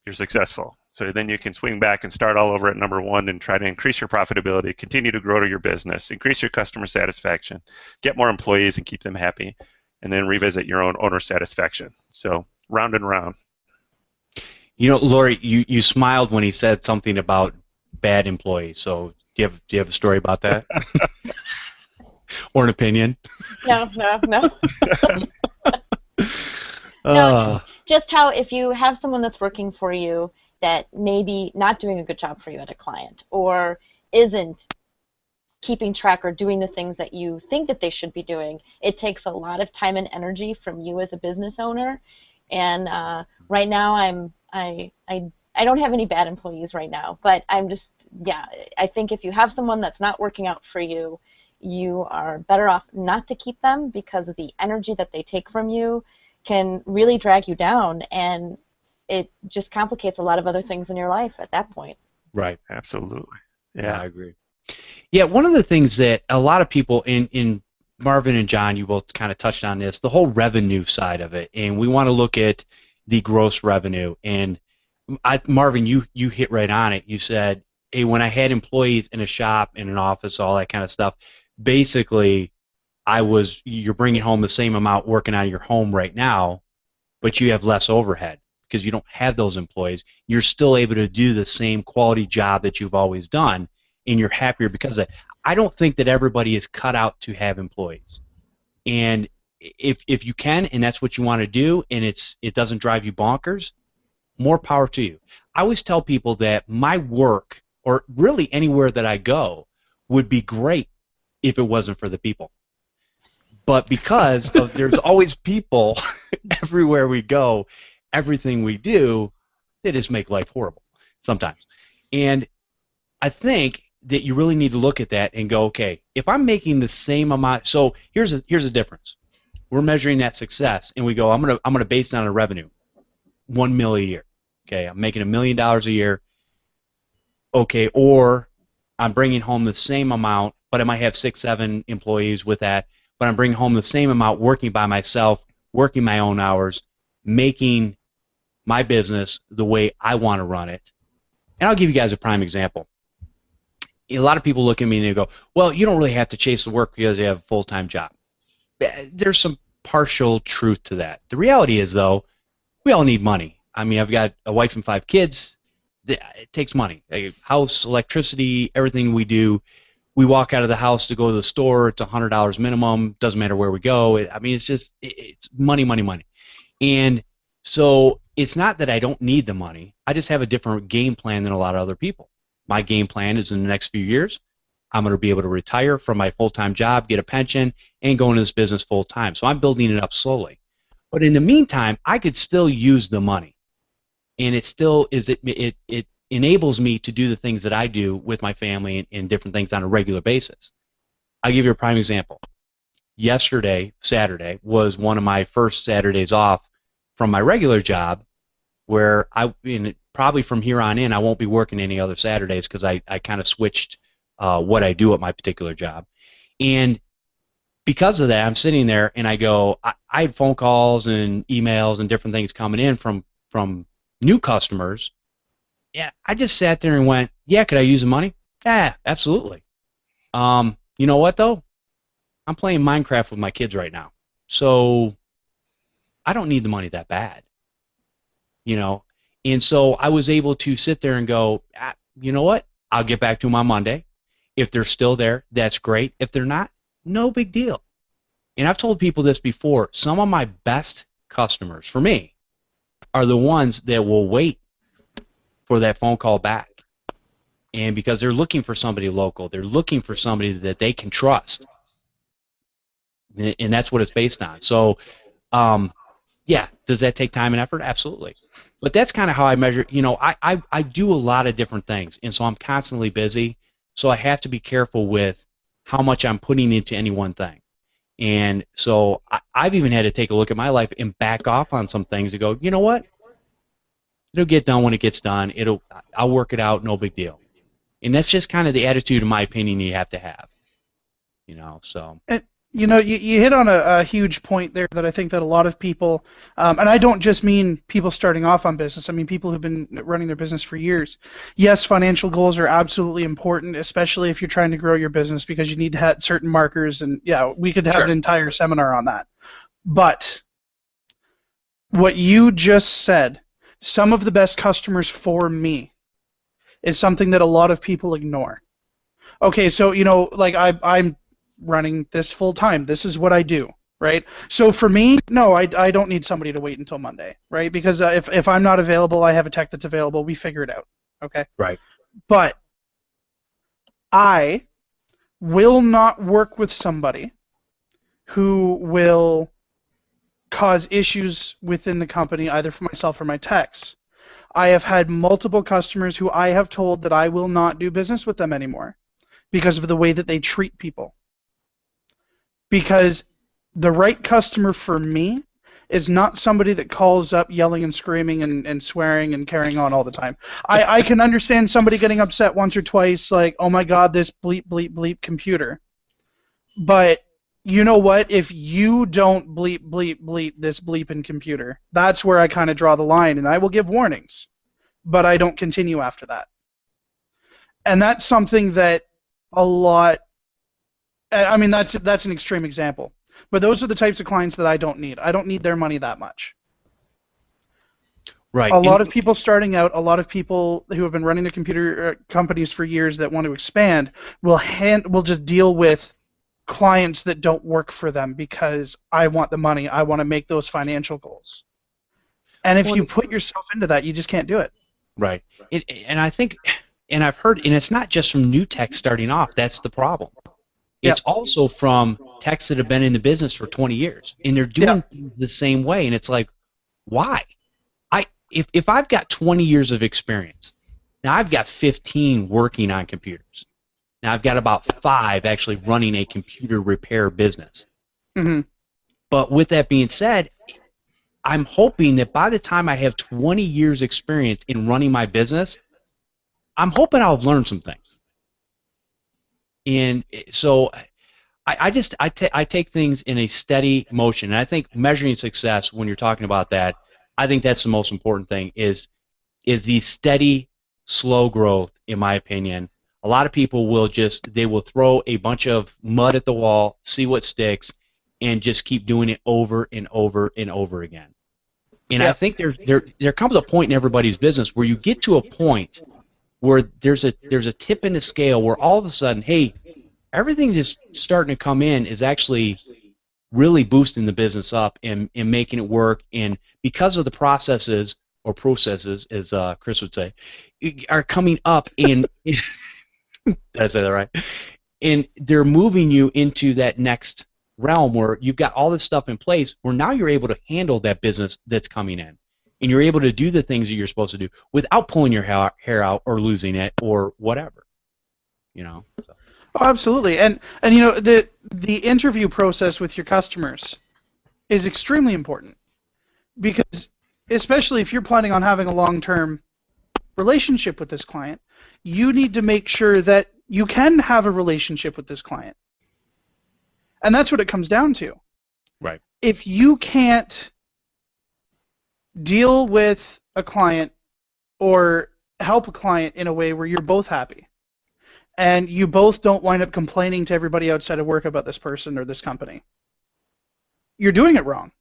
you're successful. So then you can swing back and start all over at number 1 and try to increase your profitability, continue to grow to your business, increase your customer satisfaction, get more employees and keep them happy, and then revisit your own owner satisfaction. So round and round. You know, Lori, you smiled when he said something about bad employees. So do you have a story about that? Or an opinion? No. No, just how if you have someone that's working for you that maybe not doing a good job for you at a client, or isn't keeping track or doing the things that you think that they should be doing, it takes a lot of time and energy from you as a business owner. And right now I don't have any bad employees right now, but I'm just, yeah, I think if you have someone that's not working out for you, you are better off not to keep them, because of the energy that they take from you can really drag you down, and it just complicates a lot of other things in your life at that point. Right. Absolutely. Yeah, I agree. Yeah, one of the things that a lot of people in Marvin and John, you both kind of touched on this, the whole revenue side of it, and we want to look at the gross revenue. And Marvin, you hit right on it. You said, hey, when I had employees in a shop, in an office, all that kind of stuff, basically you're bringing home the same amount working out of your home right now, but you have less overhead because you don't have those employees. You're still able to do the same quality job that you've always done, and you're happier because of it. I don't think that everybody is cut out to have employees. And if you can, and that's what you want to do, and it doesn't drive you bonkers, more power to you. I always tell people that my work, or really anywhere that I go, would be great if it wasn't for the people. But because of there's always people everywhere we go, everything we do, they just make life horrible sometimes. And I think that you really need to look at that and go, okay, if I'm making the same amount, so here's a difference. We're measuring that success, and we go, I'm gonna base it on a revenue, $1 million a year. Okay, I'm making $1 million a year. Okay, or I'm bringing home the same amount, but I might have 6, 7 employees with that. But I'm bringing home the same amount working by myself, working my own hours, making my business the way I want to run it. And I'll give you guys a prime example. A lot of people look at me and they go, well, you don't really have to chase the work because you have a full-time job. There's some partial truth to that. The reality is, though, we all need money. I mean, I've got a wife and 5 kids. It takes money. House, electricity, everything we do. We walk out of the house to go to the store. It's $100 minimum. Doesn't matter where we go. I mean, it's money, money, money. And so it's not that I don't need the money. I just have a different game plan than a lot of other people. My game plan is in the next few years, I'm going to be able to retire from my full-time job, get a pension, and go into this business full-time. So I'm building it up slowly. But in the meantime, I could still use the money. And it still is it enables me to do the things that I do with my family and different things on a regular basis. I'll give you a prime example. Yesterday, Saturday, was one of my first Saturdays off from my regular job, where probably from here on in I won't be working any other Saturdays because I kind of switched what I do at my particular job. And because of that, I'm sitting there and I go, I had phone calls and emails and different things coming in from new customers. Yeah, I just sat there and went, yeah, could I use the money? Yeah, absolutely. You know what, though? I'm playing Minecraft with my kids right now. So I don't need the money that bad. You know? And so I was able to sit there and go, you know what? I'll get back to them on Monday. If they're still there, that's great. If they're not, no big deal. And I've told people this before. Some of my best customers, for me, are the ones that will wait for that phone call back. And because they're looking for somebody local, they're looking for somebody that they can trust. And that's what it's based on. So, yeah, does that take time and effort? Absolutely. But that's kind of how I measure. You know, I do a lot of different things, and so I'm constantly busy. So I have to be careful with how much I'm putting into any one thing. And so I've even had to take a look at my life and back off on some things to go, you know what? It'll get done when it gets done. I'll work it out, no big deal. And that's just kind of the attitude, in my opinion, you have to have. You know, so. You know, you hit on a huge point there that I think that a lot of people, and I don't just mean people starting off on business, I mean people who've been running their business for years. Yes, financial goals are absolutely important, especially if you're trying to grow your business, because you need to have certain markers, and yeah, we could have an entire seminar on that. But what you just said, some of the best customers for me, is something that a lot of people ignore. Okay, so, you know, like I'm running this full time. This is what I do, right? So for me, no, I don't need somebody to wait until Monday, right? Because if I'm not available, I have a tech that's available. We figure it out, okay? Right. But I will not work with somebody who will cause issues within the company, either for myself or my techs. I have had multiple customers who I have told that I will not do business with them anymore because of the way that they treat people. Because the right customer for me is not somebody that calls up yelling and screaming and swearing and carrying on all the time. I can understand somebody getting upset once or twice, like, oh my god, this bleep, bleep, bleep computer. But you know what? If you don't bleep, bleep, bleep this bleeping computer, that's where I kind of draw the line, and I will give warnings. But I don't continue after that. And that's something that a lot... I mean, that's an extreme example. But those are the types of clients that I don't need. I don't need their money that much. Right. A lot of people starting out, a lot of people who have been running their computer companies for years that want to expand will just deal with clients that don't work for them because I want the money. I want to make those financial goals. And if you put yourself into that, you just can't do it. Right. And I think, and I've heard, and it's not just from new tech starting off, that's the problem. Yeah. It's also from techs that have been in the business for 20 years, and they're doing things the same way, and it's like, why? If I've got 20 years of experience, now I've got 15 working on computers. Now I've got about 5 actually running a computer repair business. Mm-hmm. But with that being said, I'm hoping that by the time I have 20 years experience in running my business, I'm hoping I'll have learned some things. And so I take things in a steady motion, and I think measuring success when you're talking about that, I think that's the most important thing is the steady, slow growth. In my opinion, a lot of people will throw a bunch of mud at the wall, see what sticks, and just keep doing it over and over and over again. And I think there comes a point in everybody's business where you get to a point where there's a tip in the scale where all of a sudden, hey, everything just starting to come in is actually really boosting the business up and making it work. And because of the processes, as Chris would say, are coming up and did I say that right? And they're moving you into that next realm where you've got all this stuff in place where now you're able to handle that business that's coming in. And you're able to do the things that you're supposed to do without pulling your hair out or losing it or whatever. So. Oh, absolutely. And the interview process with your customers is extremely important, because especially if you're planning on having a long-term relationship with this client, you need to make sure that you can have a relationship with this client. And that's what it comes down to. Right. If you can't deal with a client or help a client in a way where you're both happy, and you both don't wind up complaining to everybody outside of work about this person or this company, you're doing it wrong.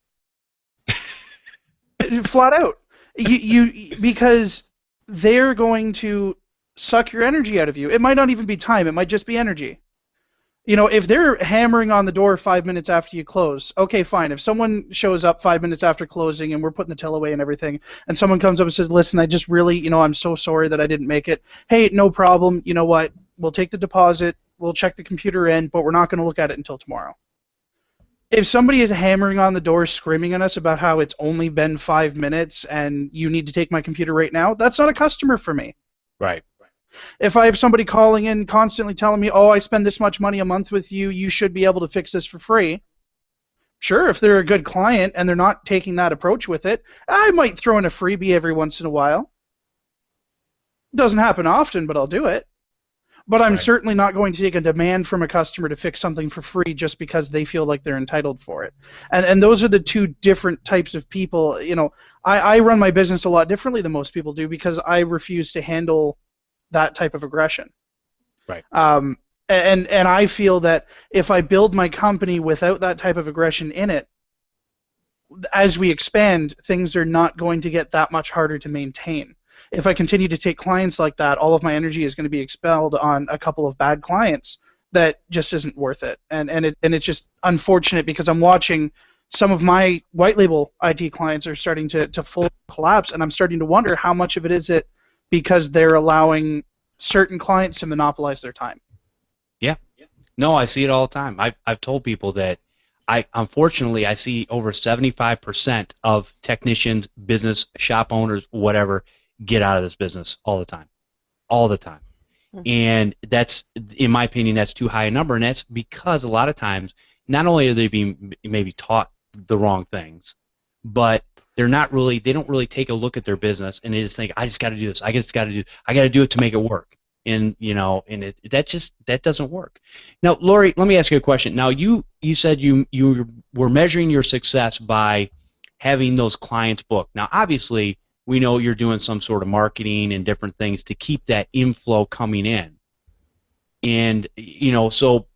Flat out. Because they're going to suck your energy out of you. It might not even be time. It might just be energy. If they're hammering on the door 5 minutes after you close, okay, fine. If someone shows up 5 minutes after closing and we're putting the till away and everything, and someone comes up and says, listen, I just really, I'm so sorry that I didn't make it. Hey, no problem. You know what? We'll take the deposit. We'll check the computer in, but we're not going to look at it until tomorrow. If somebody is hammering on the door screaming at us about how it's only been 5 minutes and you need to take my computer right now, that's not a customer for me. Right. If I have somebody calling in constantly telling me, oh, I spend this much money a month with you, you should be able to fix this for free. Sure, if they're a good client and they're not taking that approach with it, I might throw in a freebie every once in a while. Doesn't happen often, but I'll do it. But I'm certainly not going to take a demand from a customer to fix something for free just because they feel like they're entitled for it. And those are the two different types of people. I run my business a lot differently than most people do because I refuse to handle that type of aggression. Right. And I feel that if I build my company without that type of aggression in it, as we expand, things are not going to get that much harder to maintain. If I continue to take clients like that, all of my energy is going to be expelled on a couple of bad clients that just isn't worth it. And it's just unfortunate because I'm watching some of my white label IT clients are starting to full collapse, and I'm starting to wonder how much of it is it because they're allowing certain clients to monopolize their time. Yeah. No, I see it all the time. I've told people that unfortunately I see over 75% of technicians, business, shop owners, whatever, get out of this business all the time. Mm-hmm. And that's, in my opinion, that's too high a number, and that's because a lot of times not only are they being maybe taught the wrong things, but they don't really take a look at their business, and they just think, I just got to do this. I got to do it to make it work. And that doesn't work. Now, Lori, let me ask you a question. Now, you said you were measuring your success by having those clients booked. Now, obviously, we know you're doing some sort of marketing and different things to keep that inflow coming in. And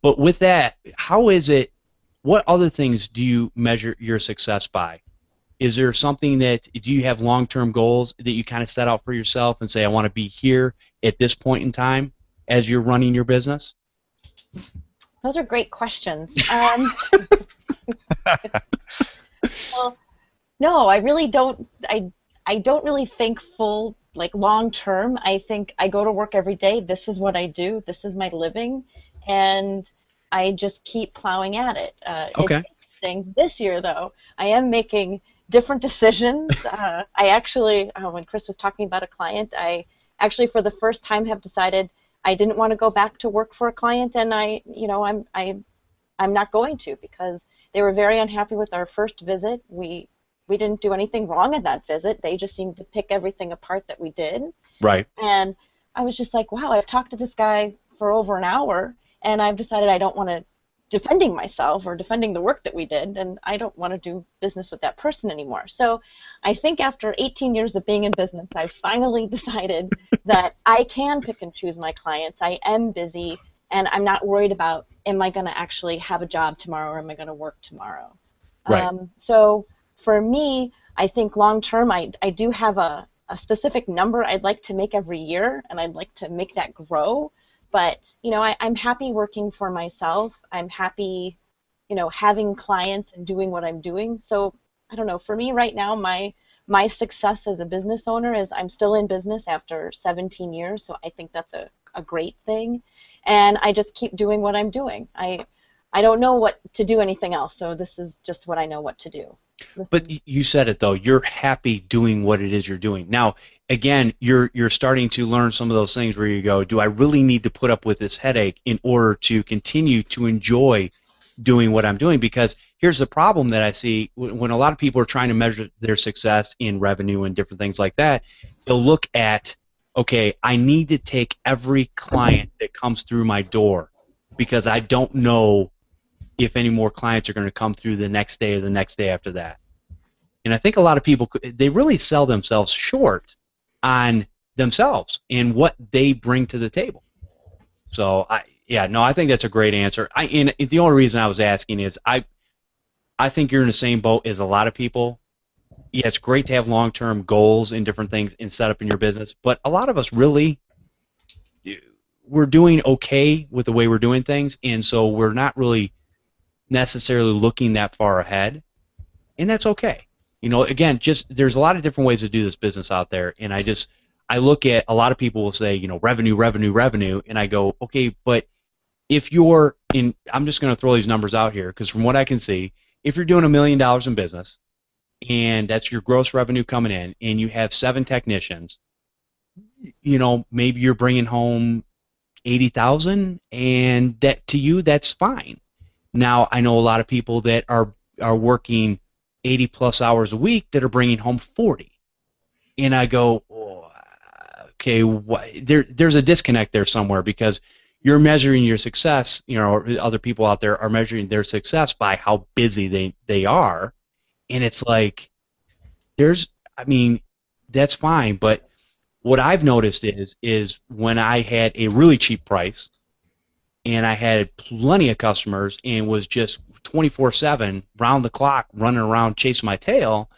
but with that, how is it? What other things do you measure your success by? Is there something do you have long-term goals that you kind of set out for yourself and say, I want to be here at this point in time as you're running your business? Those are great questions. Well, no, I really don't. I don't really think full, like long-term. I think I go to work every day. This is what I do. This is my living. And I just keep plowing at it. Okay. It's interesting. This year, though, I am making different decisions. I actually, when Chris was talking about a client, I actually for the first time have decided I didn't want to go back to work for a client, and I'm not going to, because they were very unhappy with our first visit. We didn't do anything wrong in that visit. They just seemed to pick everything apart that we did. Right. And I was just like, wow, I've talked to this guy for over an hour, and I've decided I don't want to defending myself or defending the work that we did, and I don't want to do business with that person anymore. So I think after 18 years of being in business, I finally decided that I can pick and choose my clients. I am busy, and I'm not worried about, am I going to actually have a job tomorrow, or am I going to work tomorrow? Right. So for me, I think long term, I do have a specific number I'd like to make every year, and I'd like to make that grow. But, I'm happy working for myself. I'm happy, having clients and doing what I'm doing. So, I don't know, for me right now, my success as a business owner is I'm still in business after 17 years, so I think that's a great thing. And I just keep doing what I'm doing. I don't know what to do anything else, so this is just what I know what to do. But you said it, though. You're happy doing what it is you're doing. Now, again, you're starting to learn some of those things where you go, do I really need to put up with this headache in order to continue to enjoy doing what I'm doing? Because here's the problem that I see when a lot of people are trying to measure their success in revenue and different things like that. They'll look at, okay, I need to take every client that comes through my door because I don't know if any more clients are going to come through the next day or the next day after that. And I think a lot of people, they really sell themselves short on themselves and what they bring to the table. So, I think that's a great answer. And the only reason I was asking is I think you're in the same boat as a lot of people. Yeah, it's great to have long-term goals and different things and set up in your business, but a lot of us really, we're doing okay with the way we're doing things, and so we're not really necessarily looking that far ahead, and that's okay. Again, just there's a lot of different ways to do this business out there, and I look at a lot of people will say, revenue, and I go, okay, but if you're in, I'm just going to throw these numbers out here because from what I can see, if you're doing $1 million in business, and that's your gross revenue coming in, and you have 7 technicians, maybe you're bringing home 80,000, and that to you that's fine. Now, I know a lot of people that are working 80 plus hours a week that are bringing home 40. And I go, oh, okay, there's a disconnect there somewhere because you're measuring your success, other people out there are measuring their success by how busy they are. And it's like, that's fine, but what I've noticed is when I had a really cheap price, and I had plenty of customers and was just 24/7, round the clock, running around chasing my tail,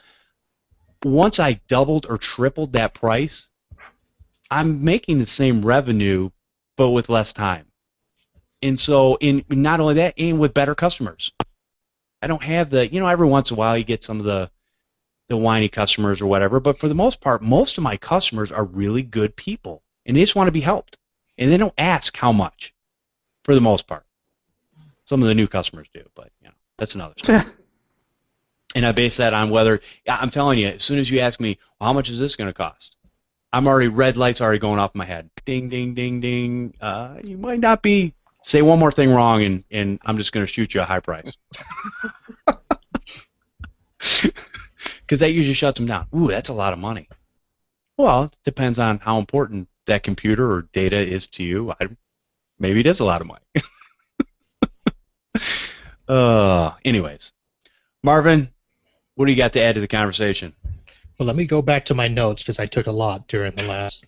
once I doubled or tripled that price, I'm making the same revenue but with less time. And so, not only that, and with better customers. I don't have every once in a while you get some of the whiny customers or whatever, but for the most part, most of my customers are really good people, and they just want to be helped. And they don't ask how much. For the most part. Some of the new customers do, but that's another story. And I base that on whether, I'm telling you, as soon as you ask me, well, how much is this going to cost? red lights already going off my head. Ding, ding, ding, ding. You might not be, say one more thing wrong and I'm just going to shoot you a high price. Because that usually shuts them down. Ooh, that's a lot of money. Well, it depends on how important that computer or data is to you. Maybe it is a lot of money. Anyways, Marvin, what do you got to add to the conversation? Well, let me go back to my notes because I took a lot during the last.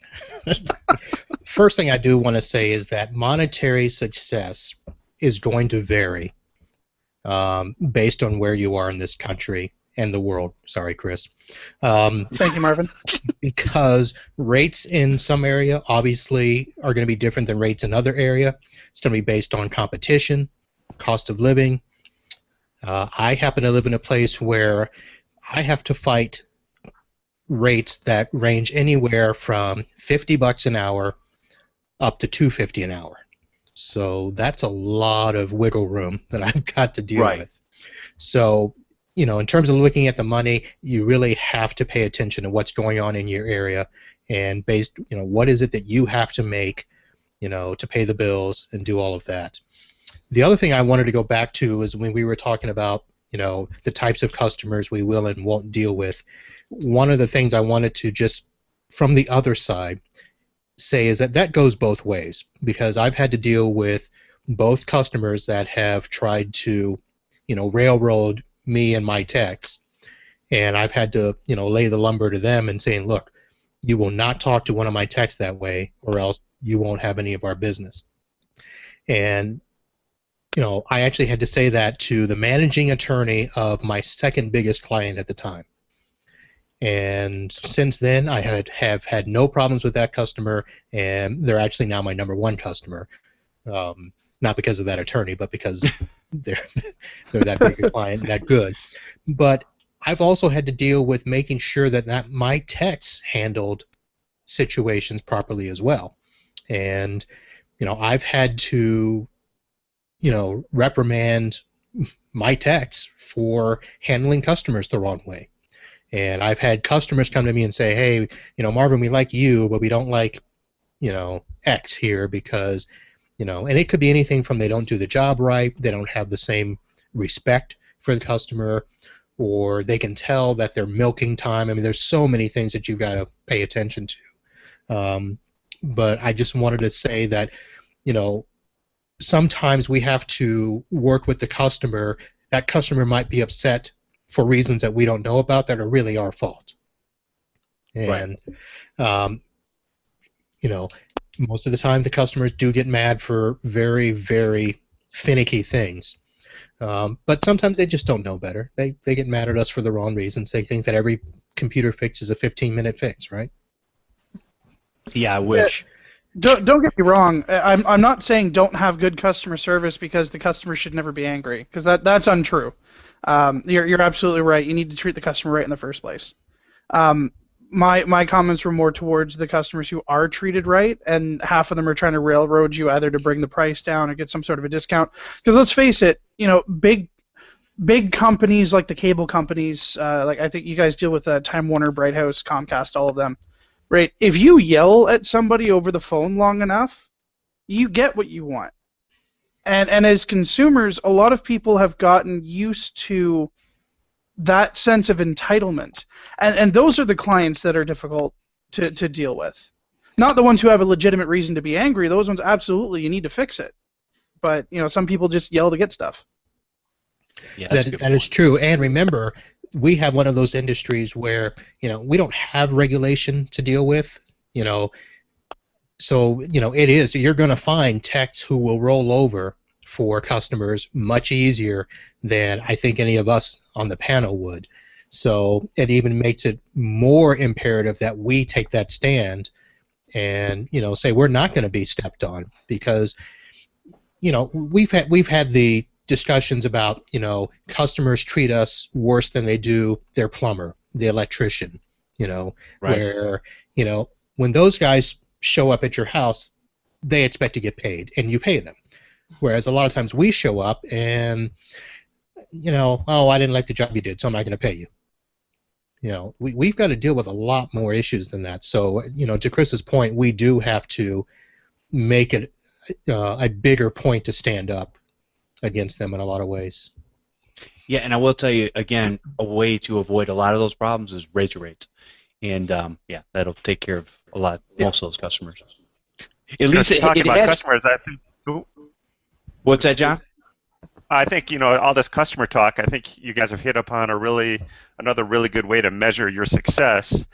First thing I do want to say is that monetary success is going to vary based on where you are in this country and the world. Sorry, Chris. Thank you, Marvin. Because rates in some area obviously are going to be different than rates in other area. It's going to be based on competition, cost of living. I happen to live in a place where I have to fight rates that range anywhere from $50 an hour up to $250 an hour. So that's a lot of wiggle room that I've got to deal Right. with. So, in terms of looking at the money, you really have to pay attention to what's going on in your area and what is it that you have to make, to pay the bills and do all of that. The other thing I wanted to go back to is when we were talking about, the types of customers we will and won't deal with. One of the things I wanted to just, from the other side, say is that goes both ways, because I've had to deal with both customers that have tried to, railroad me and my techs, and I've had to, lay the lumber to them and saying, look, you will not talk to one of my techs that way, or else you won't have any of our business. And I actually had to say that to the managing attorney of my second biggest client at the time. And since then, I have had no problems with that customer, and they're actually now my number one customer. Not because of that attorney, but because they're that big a client and that good. But I've also had to deal with making sure that my techs handled situations properly as well. And I've had to reprimand my techs for handling customers the wrong way. And I've had customers come to me and say, hey, Marvin, we like you, but we don't like, X here because, and it could be anything from they don't do the job right, they don't have the same respect for the customer, or they can tell that they're milking time. I mean, there's so many things that you've got to pay attention to. But I just wanted to say that, sometimes we have to work with the customer. That customer might be upset for reasons that we don't know about that are really our fault. And, most of the time the customers do get mad for very, very finicky things. But sometimes they just don't know better. They get mad at us for the wrong reasons. They think that every computer fix is a 15-minute fix, right? Yeah, I wish. Don't get me wrong. I'm not saying don't have good customer service because the customer should never be angry, because that's untrue. You're absolutely right. You need to treat the customer right in the first place. My comments were more towards the customers who are treated right, and half of them are trying to railroad you either to bring the price down or get some sort of a discount. Because let's face it, big companies like the cable companies, like I think you guys deal with Time Warner, Bright House, Comcast, all of them, right? If you yell at somebody over the phone long enough, you get what you want. And as consumers, a lot of people have gotten used to that sense of entitlement. And those are the clients that are difficult to deal with. Not the ones who have a legitimate reason to be angry. Those ones, absolutely, you need to fix it. But, some people just yell to get stuff. Yeah, that is true. And remember, we have one of those industries where, we don't have regulation to deal with, So, you're going to find techs who will roll over for customers much easier than I think any of us on the panel would. So it even makes it more imperative that we take that stand and, say we're not going to be stepped on, because, we've had the discussions about, customers treat us worse than they do their plumber, the electrician, Right. where, when those guys show up at your house, they expect to get paid, and you pay them. Whereas a lot of times we show up and, oh, I didn't like the job you did, so I'm not going to pay you. We've got to deal with a lot more issues than that. So, to Chris's point, we do have to make it a bigger point to stand up against them in a lot of ways. Yeah, and I will tell you, again, a way to avoid a lot of those problems is raise your rates. And, that'll take care of most of those customers. At least talking about customers, I think. What's that, John? I think, all this customer talk, I think you guys have hit upon another really good way to measure your success.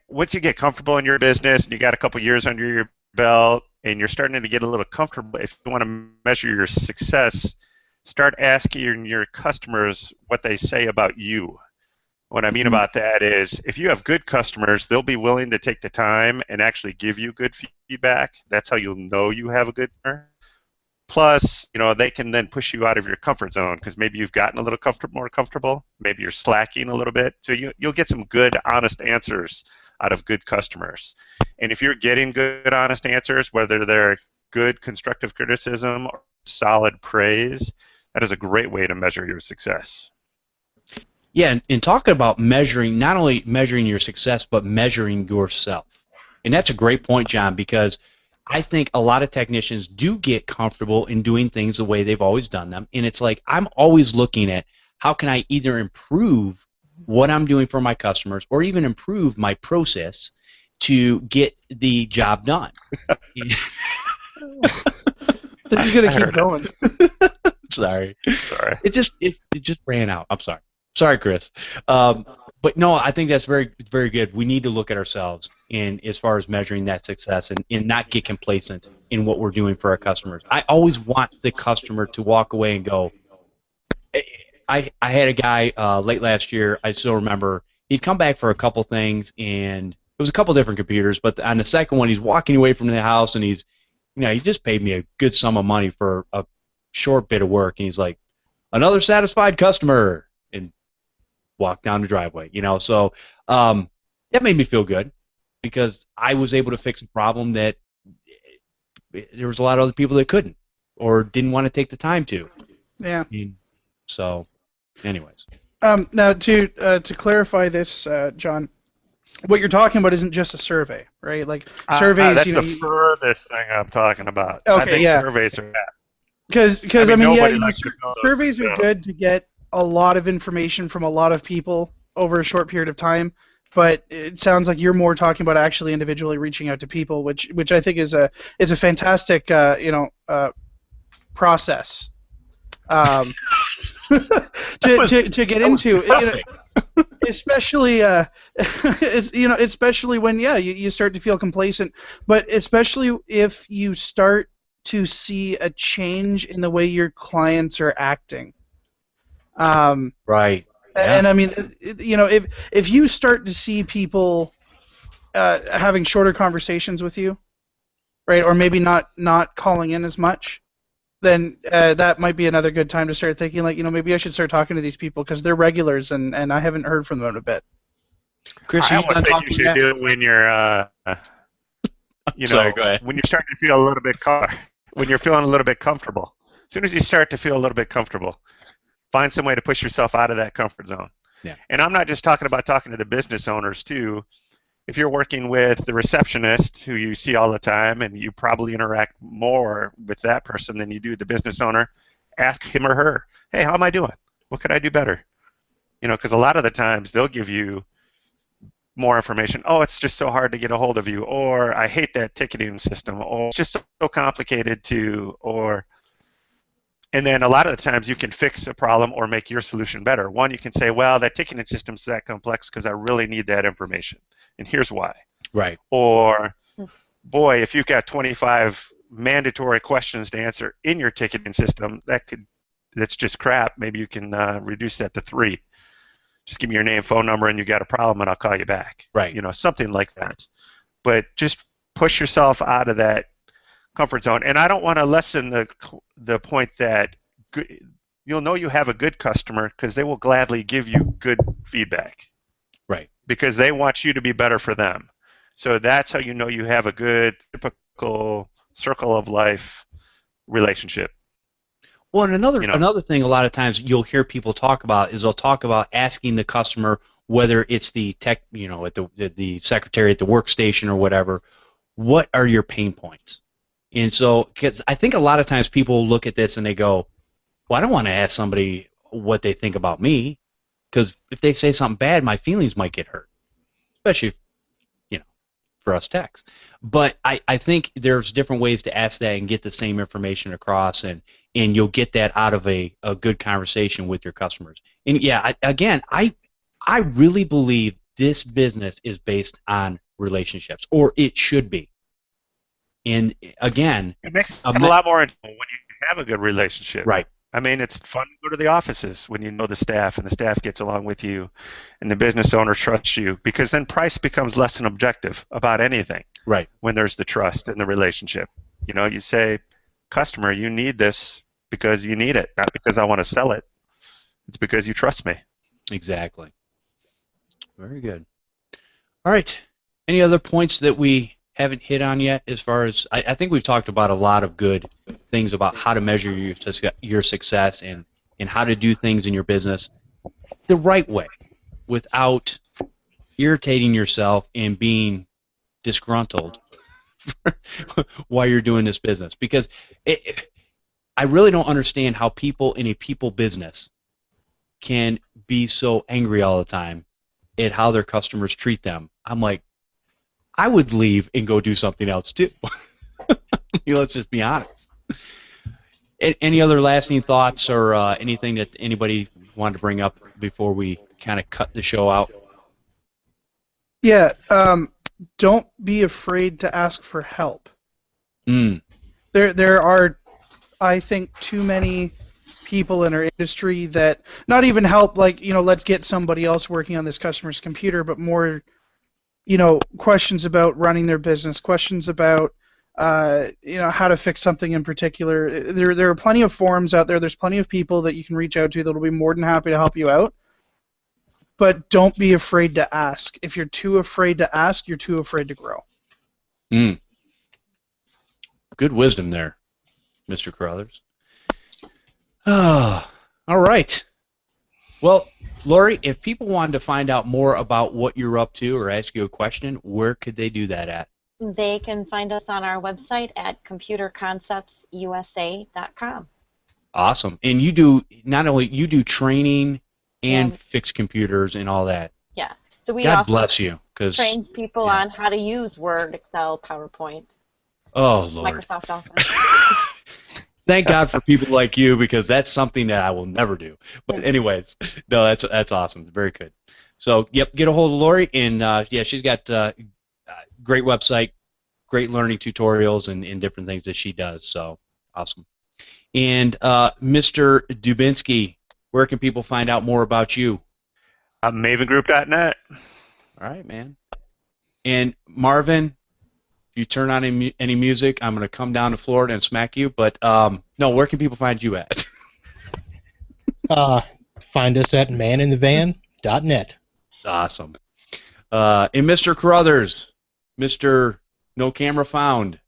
Once you get comfortable in your business and you got a couple years under your belt and you're starting to get a little comfortable, if you want to measure your success, start asking your customers what they say about you. What I mean about that is, if you have good customers, they'll be willing to take the time and actually give you good feedback. That's how you'll know you have a good customer. Plus, they can then push you out of your comfort zone, because maybe you've gotten a little more comfortable. Maybe you're slacking a little bit. So you'll get some good, honest answers out of good customers. And if you're getting good, honest answers, whether they're good constructive criticism or solid praise, that is a great way to measure your success. Yeah, and talking about measuring, not only measuring your success, but measuring yourself. And that's a great point, John, because I think a lot of technicians do get comfortable in doing things the way they've always done them. And it's like I'm always looking at how can I either improve what I'm doing for my customers or even improve my process to get the job done. This is gonna keep going. Sorry. Sorry. It just ran out. I'm sorry. Sorry, Chris. But no, I think that's very good. We need to look at ourselves in as far as measuring that success and not get complacent in what we're doing for our customers. I always want the customer to walk away and go. I had a guy late last year. I still remember he'd come back for a couple things, and it was a couple different computers. But on the second one, he's walking away from the house, and he just paid me a good sum of money for a short bit of work, and he's like, another satisfied customer, and walked down the driveway. So that made me feel good because I was able to fix a problem that there was a lot of other people that couldn't or didn't want to take the time to. Yeah. So, anyways. Now to clarify this, John, what you're talking about isn't just a survey, right? Like surveys. That's the furthest thing I'm talking about. Okay, I think yeah. Surveys are bad. Because nobody likes to know those surveys are good to get a lot of information from a lot of people over a short period of time. But it sounds like you're more talking about actually individually reaching out to people, which I think is a fantastic process to get into. Especially especially when you start to feel complacent, but especially if you start to see a change in the way your clients are acting. Right. Yeah. And I mean, if you start to see people having shorter conversations with you, right, or maybe not calling in as much, then that might be another good time to start thinking, like, maybe I should start talking to these people because they're regulars and I haven't heard from them in a bit. Chris, I almost think you should do it when you're, Sorry, go ahead. when you're starting to feel a little bit when you're feeling a little bit comfortable. As soon as you start to feel a little bit comfortable, find some way to push yourself out of that comfort zone. Yeah. And I'm not just talking about talking to the business owners too. If you're working with the receptionist who you see all the time and you probably interact more with that person than you do the business owner, ask him or her, hey, how am I doing? What could I do better? Because a lot of the times they'll give you more information. Oh, it's just so hard to get a hold of you, or I hate that ticketing system, or it's just so complicated and then a lot of the times you can fix a problem or make your solution better. One, you can say, well, that ticketing system's that complex because I really need that information, and here's why. Right. Or, boy, if you've got 25 mandatory questions to answer in your ticketing system, that's just crap. Maybe you can reduce that to 3. Just give me your name, phone number, and you got a problem, and I'll call you back. Right. Something like that. But just push yourself out of that comfort zone. And I don't want to lessen the point that you'll know you have a good customer because they will gladly give you good feedback. Right. Because they want you to be better for them. So that's how you know you have a good, typical circle of life relationship. Well, and another thing a lot of times you'll hear people talk about is they'll talk about asking the customer whether it's the tech, at the secretary at the workstation or whatever, what are your pain points? And so, because I think a lot of times people look at this and they go, well, I don't want to ask somebody what they think about me, because if they say something bad, my feelings might get hurt, especially, for us techs. But I think there's different ways to ask that and get the same information across, and you'll get that out of a good conversation with your customers. And yeah, I really believe this business is based on relationships, or it should be. And again, it makes it a lot more enjoyable when you have a good relationship. Right. I mean, it's fun to go to the offices when you know the staff and the staff gets along with you and the business owner trusts you, because then price becomes less an objective about anything. Right. When there's the trust and the relationship. You say, customer, you need this because you need it, not because I want to sell it. It's because you trust me. Exactly. Very good. All right. Any other points that we haven't hit on yet as far as I think we've talked about a lot of good things about how to measure your success and how to do things in your business the right way without irritating yourself and being disgruntled while you're doing this business. Because I really don't understand how people in a people business can be so angry all the time at how their customers treat them. I'm like, I would leave and go do something else too. Let's just be honest. Any other lasting thoughts or anything that anybody wanted to bring up before we kind of cut the show out? Yeah, don't be afraid to ask for help. There are, I think, too many people in our industry that not even help, like, let's get somebody else working on this customer's computer, but more, questions about running their business, questions about, how to fix something in particular. There are plenty of forums out there. There's plenty of people that you can reach out to that will be more than happy to help you out. But don't be afraid to ask. If you're too afraid to ask, you're too afraid to grow. Good wisdom there, Mr. Carruthers. All right. Well, Lori, if people wanted to find out more about what you're up to or ask you a question, where could they do that at? They can find us on our website at computerconceptsusa.com. Awesome. And you do training and fix computers and all that. Yeah. So we God bless you, because train people on how to use Word, Excel, PowerPoint. Oh, Lord. Microsoft Office. Thank God for people like you, because that's something that I will never do. But anyways, no, that's awesome. Very good. So, yep, get a hold of Lori, and she's got great website, great learning tutorials, and different things that she does. So, awesome. And Mr. Dubinsky, where can people find out more about you? Mavengroup.net. All right, man. And Marvin, if you turn on any music, I'm going to come down to Florida and smack you. But no, where can people find you at? Find us at maninthevan.net. Awesome. And Mr. Carruthers, Mr. No Camera Found,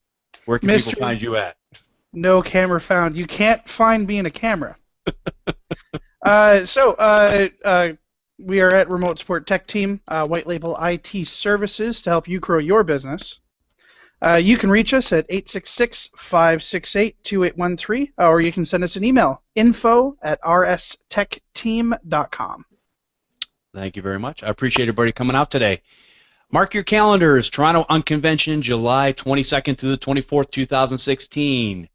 where can people find you at? No camera found. You can't find me in a camera. We are at Remote Support Tech Team, white label IT services to help you grow your business. You can reach us at 866-568-2813, or you can send us an email, info@rstechteam.com. Thank you very much. I appreciate everybody coming out today. Mark your calendars, Toronto Unconvention, July 22nd to the 24th, 2016.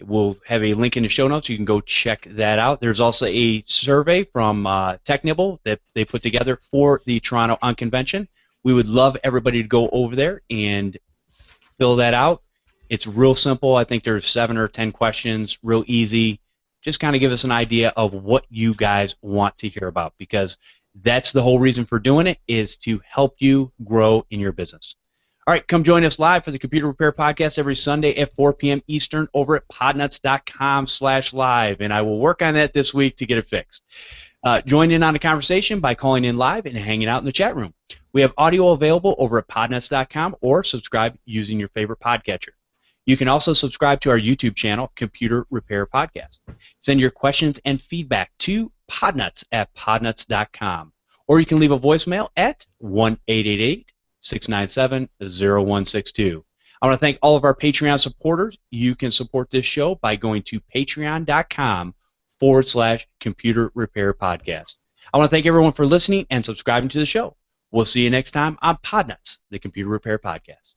We'll have a link in the show notes. You can go check that out. There's also a survey from TechNibble that they put together for the Toronto Unconvention. We would love everybody to go over there and fill that out. It's real simple. I think there's 7 or 10 questions, real easy. Just kind of give us an idea of what you guys want to hear about, because that's the whole reason for doing it, is to help you grow in your business. All right, come join us live for the Computer Repair Podcast every Sunday at 4 p.m. Eastern over at podnutz.com/live, and I will work on that this week to get it fixed. Join in on the conversation by calling in live and hanging out in the chat room. We have audio available over at podnutz.com, or subscribe using your favorite podcatcher. You can also subscribe to our YouTube channel, Computer Repair Podcast. Send your questions and feedback to podnutz@podnutz.com, or you can leave a voicemail at 1-888-697-0162. I want to thank all of our Patreon supporters. You can support this show by going to patreon.com/Computer Repair Podcast. I want to thank everyone for listening and subscribing to the show. We'll see you next time on Podnutz, the Computer Repair Podcast.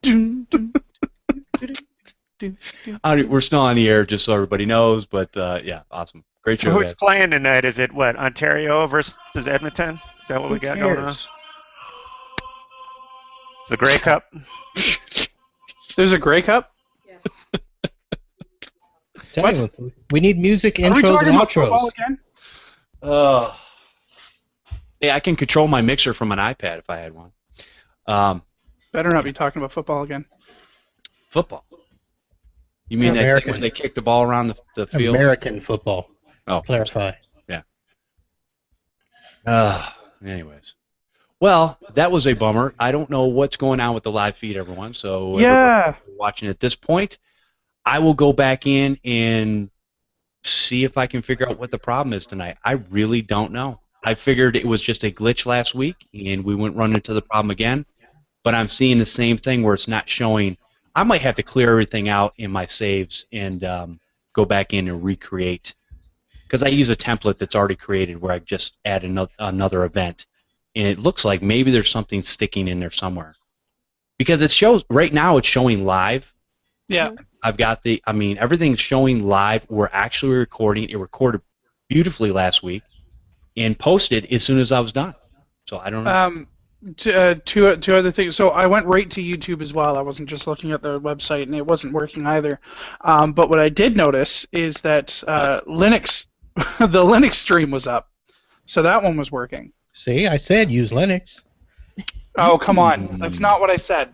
We're still on the air, just so everybody knows, but yeah, awesome. Great show, Who's guys. playing tonight? Is it, Ontario versus Edmonton? Is that what we got going on? The Grey Cup? There's a Grey Cup? Yeah. We need music, intros, and outros. Yeah, I can control my mixer from an iPad if I had one. Better not be talking about football again. Football? You mean that when they kick the ball around the field? American football. Oh, clarify. Yeah. Anyways. Well, that was a bummer. I don't know what's going on with the live feed, everyone. So Yeah. everybody watching at this point, I will go back in and see if I can figure out what the problem is tonight. I really don't know. I figured it was just a glitch last week, and we wouldn't run into the problem again. But I'm seeing the same thing where it's not showing. I might have to clear everything out in my saves and go back in and recreate. Because I use a template that's already created where I just add another event. And it looks like maybe there's something sticking in there somewhere. Because it shows, right now it's showing live. Yeah. I've got everything's showing live. We're actually recording. It recorded beautifully last week and posted as soon as I was done. So I don't know. Two other things. So I went right to YouTube as well. I wasn't just looking at the website, and it wasn't working either. But what I did notice is that Linux, the Linux stream was up, so that one was working. See, I said use Linux. Oh, come on. That's not what I said.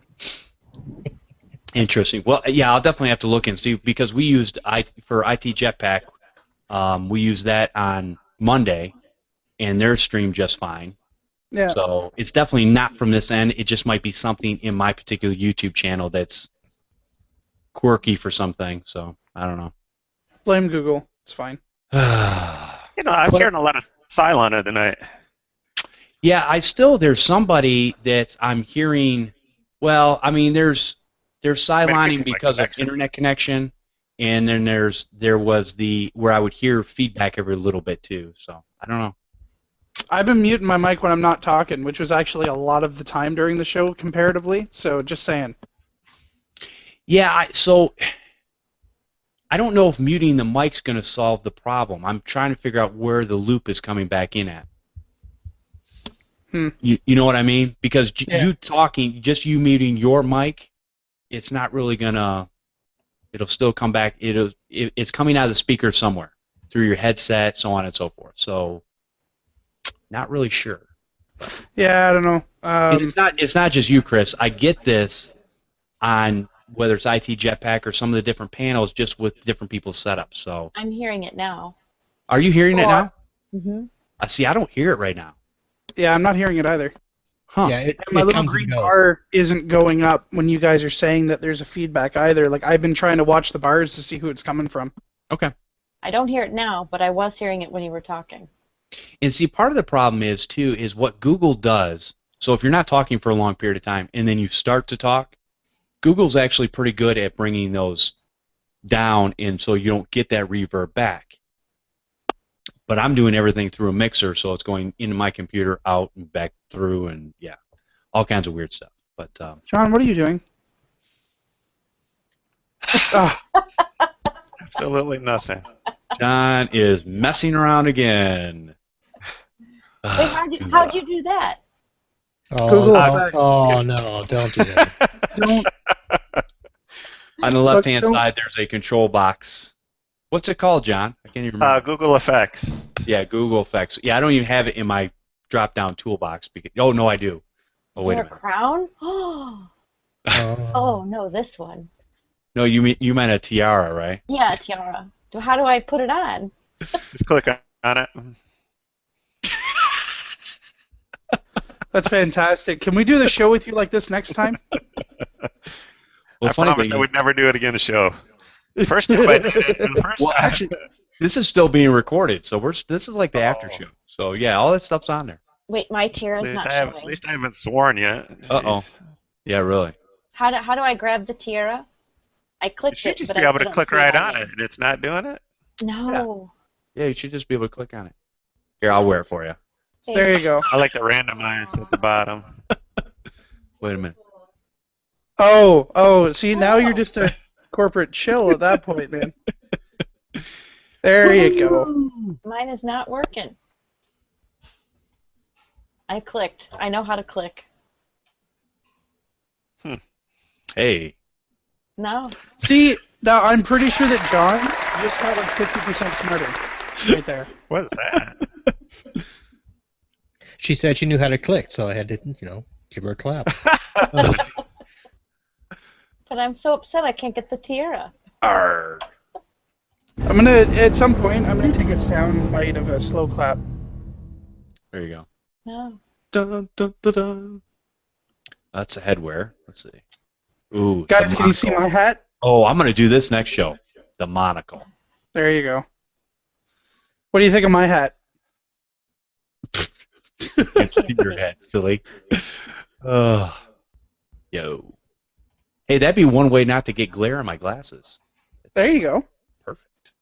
Interesting. Well, yeah, I'll definitely have to look and see because we used for IT Jetpack. We used that on Monday, and theirs streamed just fine. Yeah. So it's definitely not from this end. It just might be something in my particular YouTube channel that's quirky for something. So I don't know. Blame Google. It's fine. I'm hearing a lot of Cylon tonight. Yeah, there's somebody that I'm hearing. Well, I mean, there's Cylining because of internet connection, and then there was where I would hear feedback every little bit too. So I don't know. I've been muting my mic when I'm not talking, which was actually a lot of the time during the show comparatively. So just saying. Yeah, so I don't know if muting the mic's going to solve the problem. I'm trying to figure out where the loop is coming back in at. You know what I mean? Because you talking, just you muting your mic, it's not really gonna. It'll still come back. It's coming out of the speaker somewhere through your headset, so on and so forth. So, not really sure. Yeah, I don't know. It's not just you, Chris. I get this on whether it's IT Jetpack or some of the different panels, just with different people's setups. So. I'm hearing it now. Are you hearing it now? Mm-hmm. I see. I don't hear it right now. Yeah, I'm not hearing it either. Huh. Yeah, and my little green bar isn't going up when you guys are saying that there's a feedback either. Like, I've been trying to watch the bars to see who it's coming from. Okay. I don't hear it now, but I was hearing it when you were talking. And see, part of the problem is what Google does. So if you're not talking for a long period of time and then you start to talk, Google's actually pretty good at bringing those down, and so you don't get that reverb back. But I'm doing everything through a mixer, so it's going into my computer, out and back through, and yeah, all kinds of weird stuff. But John, what are you doing? Absolutely nothing. John is messing around again. Wait, how'd you do that? Oh, no, don't do that. Don't. On the left-hand side, there's a control box. What's it called, John? I can't even remember. Google Effects. Yeah, Google Effects. Yeah, I don't even have it in my drop-down toolbox. Oh, no, I do. Oh, wait a minute. Crown? Oh, no, this one. No, you meant a tiara, right? Yeah, a tiara. How do I put it on? Just click on it. That's fantastic. Can we do the show with you like this next time? Well, I promised I would never do it again. The show. First time I did it. And the first time. Actually, this is still being recorded, so this is like the after show. So yeah, all that stuff's on there. Wait, my tiara's not showing. At least I haven't sworn yet. Uh-oh. Yeah, really. How do I grab the tiara? I clicked you it, should just but be I able to couldn't click see right it on it, and it's not doing it. No. Yeah, you should just be able to click on it. Here, I'll wear it for you. There you go. I like the randomize at the bottom. Wait a minute. Oh, see, now you're just a corporate chill at that point, man. There you go. Mine is not working. I clicked. I know how to click. Hey. No. See, now I'm pretty sure that John just got like 50% smarter right there. What is that? She said she knew how to click, so I had to, give her a clap. But I'm so upset I can't get the tiara. Arr. At some point, I'm gonna take a sound bite of a slow clap. There you go. No. Dun, dun, dun, dun. That's a headwear. Let's see. Ooh, Guys, the can you see monocle. my hat? Oh, I'm gonna do this next show. The monocle. There you go. What do you think of my hat? Can't see your head, silly. Yo. Hey, that'd be one way not to get glare on my glasses. There you go. Perfect.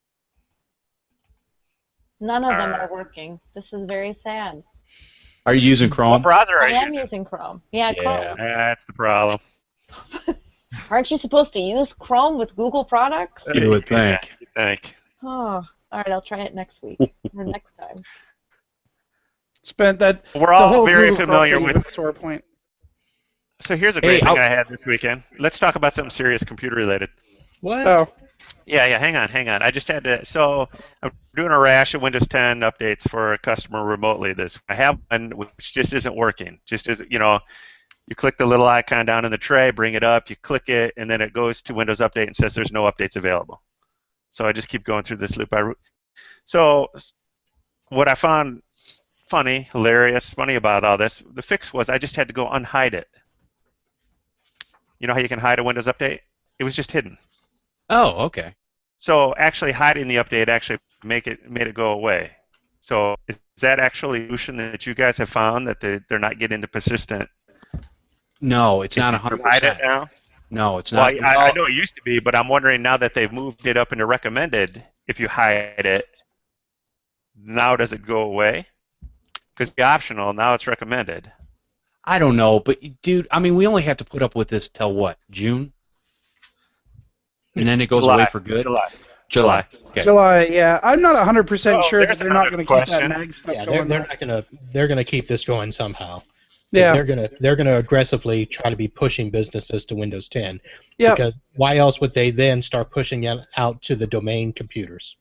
None of them are working. This is very sad. Are you using Chrome? What browser are I you am using? using Chrome. Yeah, Yeah. That's the problem. Chrome. Aren't you supposed to use Chrome with Google products? You would think. Yeah, you think. Oh, all right. I'll try it next week or next time. Spent that. We're the all whole very Google familiar thing is with. a sore point. So here's a great Hey, thing I had this weekend. Let's talk about something serious computer related. What? Oh, Yeah, hang on. I just had to. So I'm doing a rash of Windows 10 updates for a customer remotely. I have one which just isn't working. Just isn't. You click the little icon down in the tray, bring it up, you click it, and then it goes to Windows Update and says there's no updates available. So I just keep going through this loop. So what I found funny about all this, the fix was I just had to go unhide it. You know how you can hide a Windows Update? It was just hidden. Oh, okay. So actually hiding the update actually made it go away. So is that actually a solution that you guys have found that they're not getting the persistent? No, it's not If you hide it 100%. now? No, it's Well, not. I know it used to be, but I'm wondering now that they've moved it up into recommended, if you hide it, now does it go away? Because it's optional, now it's recommended. I don't know, but dude, I mean, we only have to put up with this till what? June? And then it goes away for good? July. Okay. July. Yeah, I'm not 100% Well, sure that there's they're not going to keep that another mag stuff Yeah, going. they're not gonna. They're gonna keep this going somehow. 'Cause Yeah. They're gonna aggressively try to be pushing businesses to Windows 10. Yeah. Because why else would they then start pushing it out to the domain computers?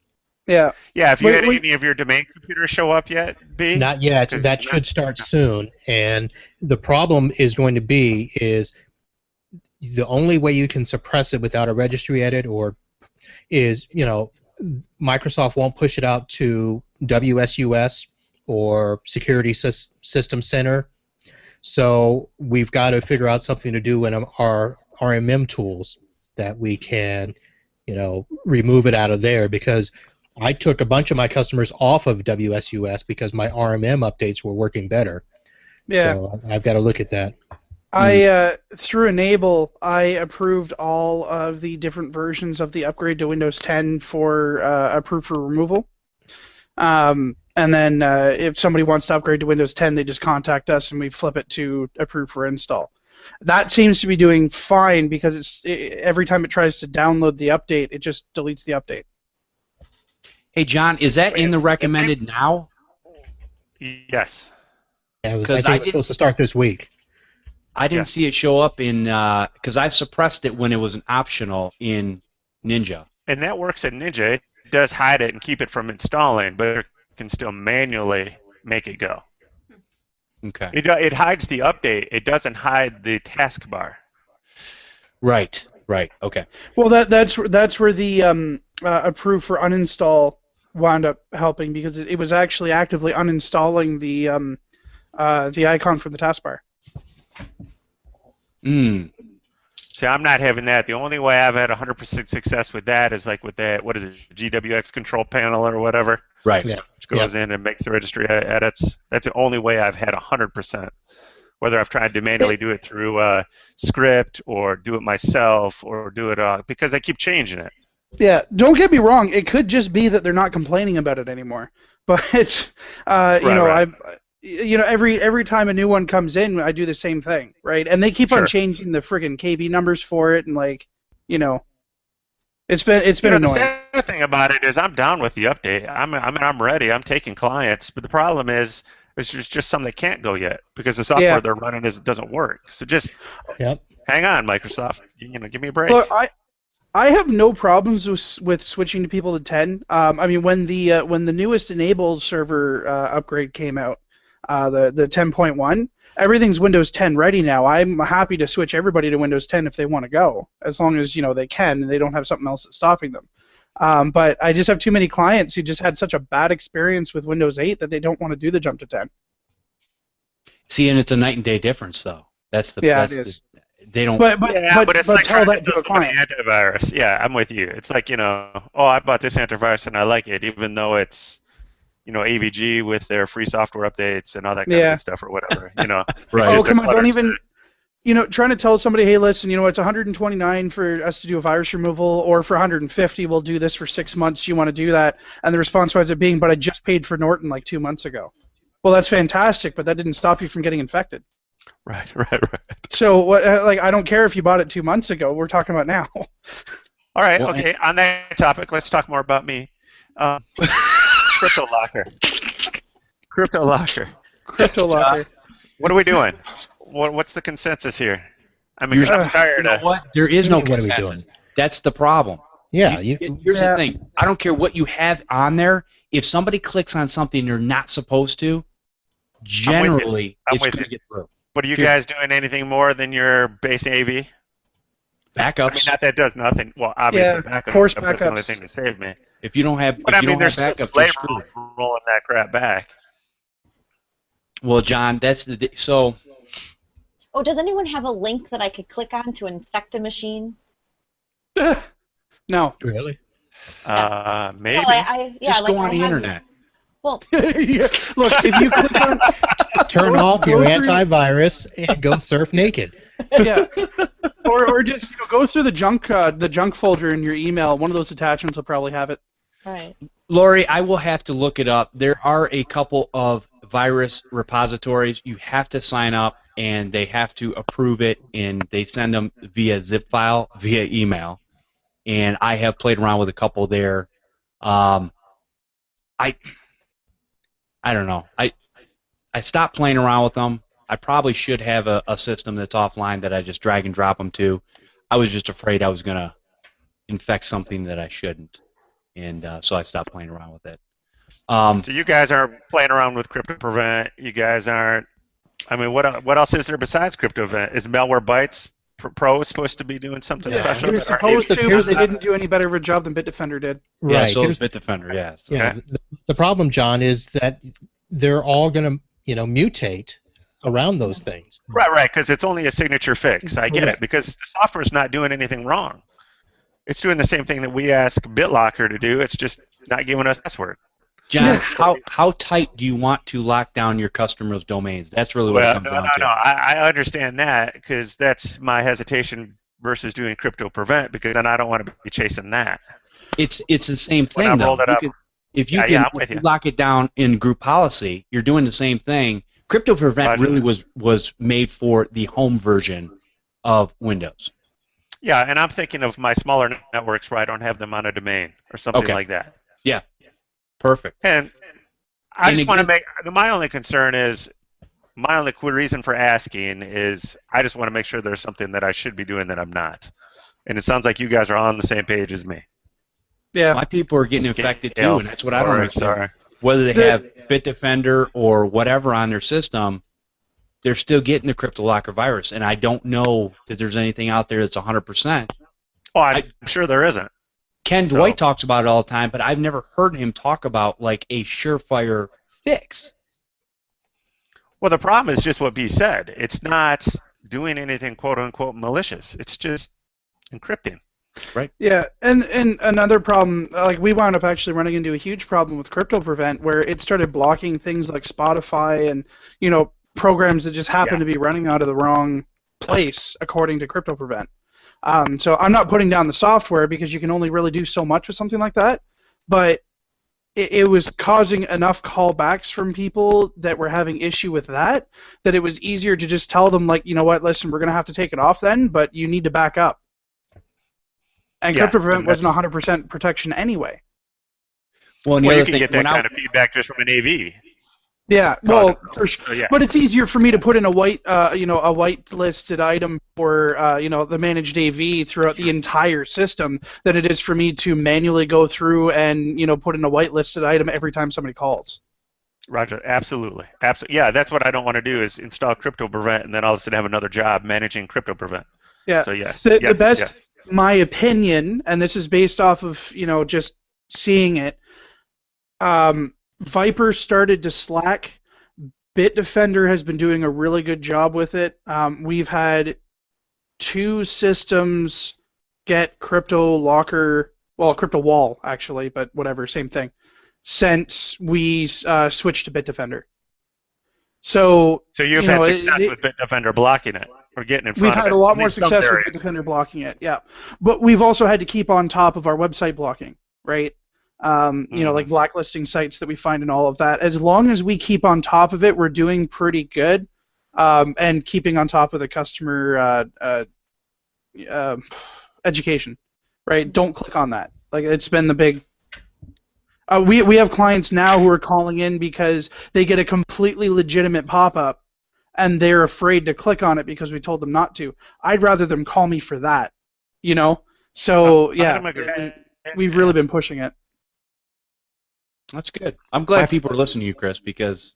Yeah. Yeah, have you Wait, had wait. any of your domain computers show up yet, B? Not yet. 'Cause That should start soon. And the problem is going to be is the only way you can suppress it without a registry edit is Microsoft won't push it out to WSUS or Security System Center. So we've got to figure out something to do in our RMM tools that we can, remove it out of there, because I took a bunch of my customers off of WSUS because my RMM updates were working better. Yeah. So I've got to look at that. Through Enable, I approved all of the different versions of the upgrade to Windows 10 for approved for removal. And then if somebody wants to upgrade to Windows 10, they just contact us and we flip it to approved for install. That seems to be doing fine because every time it tries to download the update, it just deletes the update. Hey, John, is that in the recommended now? Yes. Yeah, I 'Cause think it was supposed to start this week. I didn't see it show up in, because I suppressed it when it was an optional in Ninja. And that works in Ninja. It does hide it and keep it from installing, but it can still manually make it go. Okay. It hides the update. It doesn't hide the taskbar. Right. Okay. Well, that's where the approved for uninstall wound up helping, because it was actually actively uninstalling the icon from the taskbar. See, I'm not having that. The only way I've had 100% success with that is like with that, what is it, GWX control panel or whatever, Right. Yeah. which goes in and makes the registry edits. That's the only way I've had 100%. Whether I've tried to manually do it through script or do it myself or do it because they keep changing it. Yeah, don't get me wrong. It could just be that they're not complaining about it anymore. But Right. every time a new one comes in, I do the same thing, right? And they keep on changing the friggin' KB numbers for it, and it's been annoying. The sad thing about it is I'm down with the update. I'm ready. I'm taking clients, but the problem is there's just some that can't go yet because the software they're running doesn't work. So just hang on, Microsoft. Give me a break. Look, I have no problems with switching to people to 10. I mean, when the newest Enable server upgrade came out, the 10.1, everything's Windows 10 ready now. I'm happy to switch everybody to Windows 10 if they want to go, as long as they can and they don't have something else that's stopping them. But I just have too many clients who just had such a bad experience with Windows 8 that they don't want to do the jump to 10. See, and it's a night and day difference, though. That's the Yeah, that's it is. They don't. But it's like tell trying to that to sell a somebody client. antivirus. Yeah, I'm with you. It's like, oh, I bought this antivirus and I like it, even though it's, AVG with their free software updates and all that kind of Yeah. good stuff or whatever. Right. Oh, come on! Don't even. Trying to tell somebody, hey, listen, it's 129 for us to do a virus removal, or for 150, we'll do this for 6 months. You want to do that? And the response winds up being, but I just paid for Norton like 2 months ago. Well, that's fantastic, but that didn't stop you from getting infected. Right. So what? I don't care if you bought it 2 months ago. We're talking about now. All right. Well, Okay. On that topic, let's talk more about me. Crypto locker. Crypto locker. Crypto locker. What are we doing? What's the consensus here? I'm tired. You know what? There is no What are we consensus. doing? That's the problem. Yeah, Here's the thing. I don't care what you have on there. If somebody clicks on something they're not supposed to, generally it's going to get through. But are you guys doing anything more than your base AV? Backups. I mean, not that does nothing. Well, obviously, backups. Force That's the only backups. thing to save me. If you don't have, But if I you mean, don't have there's still backups, you're labor screwed. rolling that crap back. Well, John, that's so. Oh, does anyone have a link that I could click on to infect a machine? No. really. Maybe. No, Just go I on the have- internet. Well, Yeah. Look, if you click on, Turn off go your through- antivirus and go surf naked. yeah, or just go through the junk folder in your email. One of those attachments will probably have it. right. Lori, I will have to look it up. There are a couple of virus repositories. You have to sign up, and they have to approve it, and they send them via zip file, via email. And I have played around with a couple there. I don't know. I stopped playing around with them. I probably should have a system that's offline that I just drag and drop them to. I was just afraid I was going to infect something that I shouldn't. And so I stopped playing around with it. So you guys aren't playing around with Crypto Prevent. You guys aren't. I mean, what else is there besides Crypto Prevent? Is Malware Bytes Pro supposed to be doing something Yeah, special? They were here's- supposed to, here's but they the- didn't do any better of a job than Bitdefender did. Yeah, Right. so here's- is Bitdefender, yeah. So. Yeah. The problem, John, is that they're all going to, mutate around those things. Right, because it's only a signature fix. I get it, Correct. because the software's not doing anything wrong. It's doing the same thing that we ask BitLocker to do. It's just not giving us password. John, how tight do you want to lock down your customers' domains? That's really what it comes down to. No. I understand that, because that's my hesitation versus doing Crypto Prevent, because then I don't want to be chasing that. It's the same When I thing, though. rolled it up. If you Yeah, can I'm with you. lock it down in group policy, you're doing the same thing. Crypto Prevent Roger. really was made for the home version of Windows. Yeah, and I'm thinking of my smaller networks where I don't have them on a domain or something Okay. like that. Yeah, perfect. And I And just want to again- make my only concern is my only reason for asking is I just want to make sure there's something that I should be doing that I'm not. And it sounds like you guys are on the same page as me. Yeah. My people are getting infected too, and that's what I don't understand. Sorry. Whether they have Bitdefender or whatever on their system, they're still getting the CryptoLocker virus, and I don't know that there's anything out there that's 100%. Oh, I'm sure there isn't. Ken So- Dwight talks about it all the time, but I've never heard him talk about like a surefire fix. Well, the problem is just what B said. It's not doing anything quote unquote malicious. It's just encrypting. Yeah, and another problem, like we wound up actually running into a huge problem with Crypto Prevent, where it started blocking things like Spotify and programs that just happened to be running out of the wrong place according to Crypto Prevent. So I'm not putting down the software because you can only really do so much with something like that, but it was causing enough callbacks from people that were having issue with that it was easier to just tell them, like, you know what, listen, we're going to have to take it off then, but you need to back up. And Yeah, Crypto Prevent and wasn't 100% protection anyway. Well, and the Well, other you can thing, get that when kind of feedback just from an AV. Yeah, well, for sure. So, yeah. But it's easier for me to put in a white, a whitelisted item for, the managed AV throughout the entire system than it is for me to manually go through and, put in a whitelisted item every time somebody calls. Roger, absolutely. Yeah, that's what I don't want to do is install Crypto Prevent and then all of a sudden have another job managing Crypto Prevent. Yeah. So yes. The yes, best, yes. my opinion, and this is based off of, just seeing it, Viper started to slack Bitdefender has been doing a really good job with it. We've had 2 systems get crypto locker, well, crypto wall actually, but whatever, same thing, since we switched to Bitdefender. So you've had success with Bitdefender blocking it or getting in front we've of it. had a lot more success with Bitdefender blocking it, yeah. But we've also had to keep on top of our website blocking, right? Like blacklisting sites that we find and all of that. As long as we keep on top of it, we're doing pretty good. And keeping on top of the customer education, right? Don't click on that. Like, it's been the big. We have clients now who are calling in because they get a completely legitimate pop-up, and they're afraid to click on it because we told them not to. I'd rather them call me for that, So yeah, we've really been pushing it. That's good. I'm glad people are listening to you, Chris, because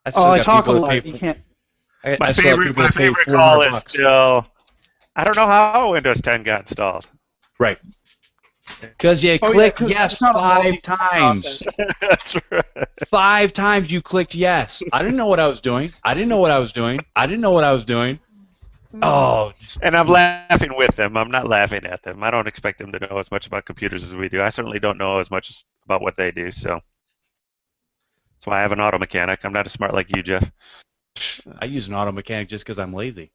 I talk a lot. You can't. My favorite call is still. I don't know how Windows 10 got installed. Right. Because you clicked yes 5 times. That's right. 5 times you clicked yes. I didn't know what I was doing. Oh. And I'm laughing with them. I'm not laughing at them. I don't expect them to know as much about computers as we do. I certainly don't know as much about what they do. So that's why I have an auto mechanic. I'm not as smart like you, Jeff. I use an auto mechanic just because I'm lazy.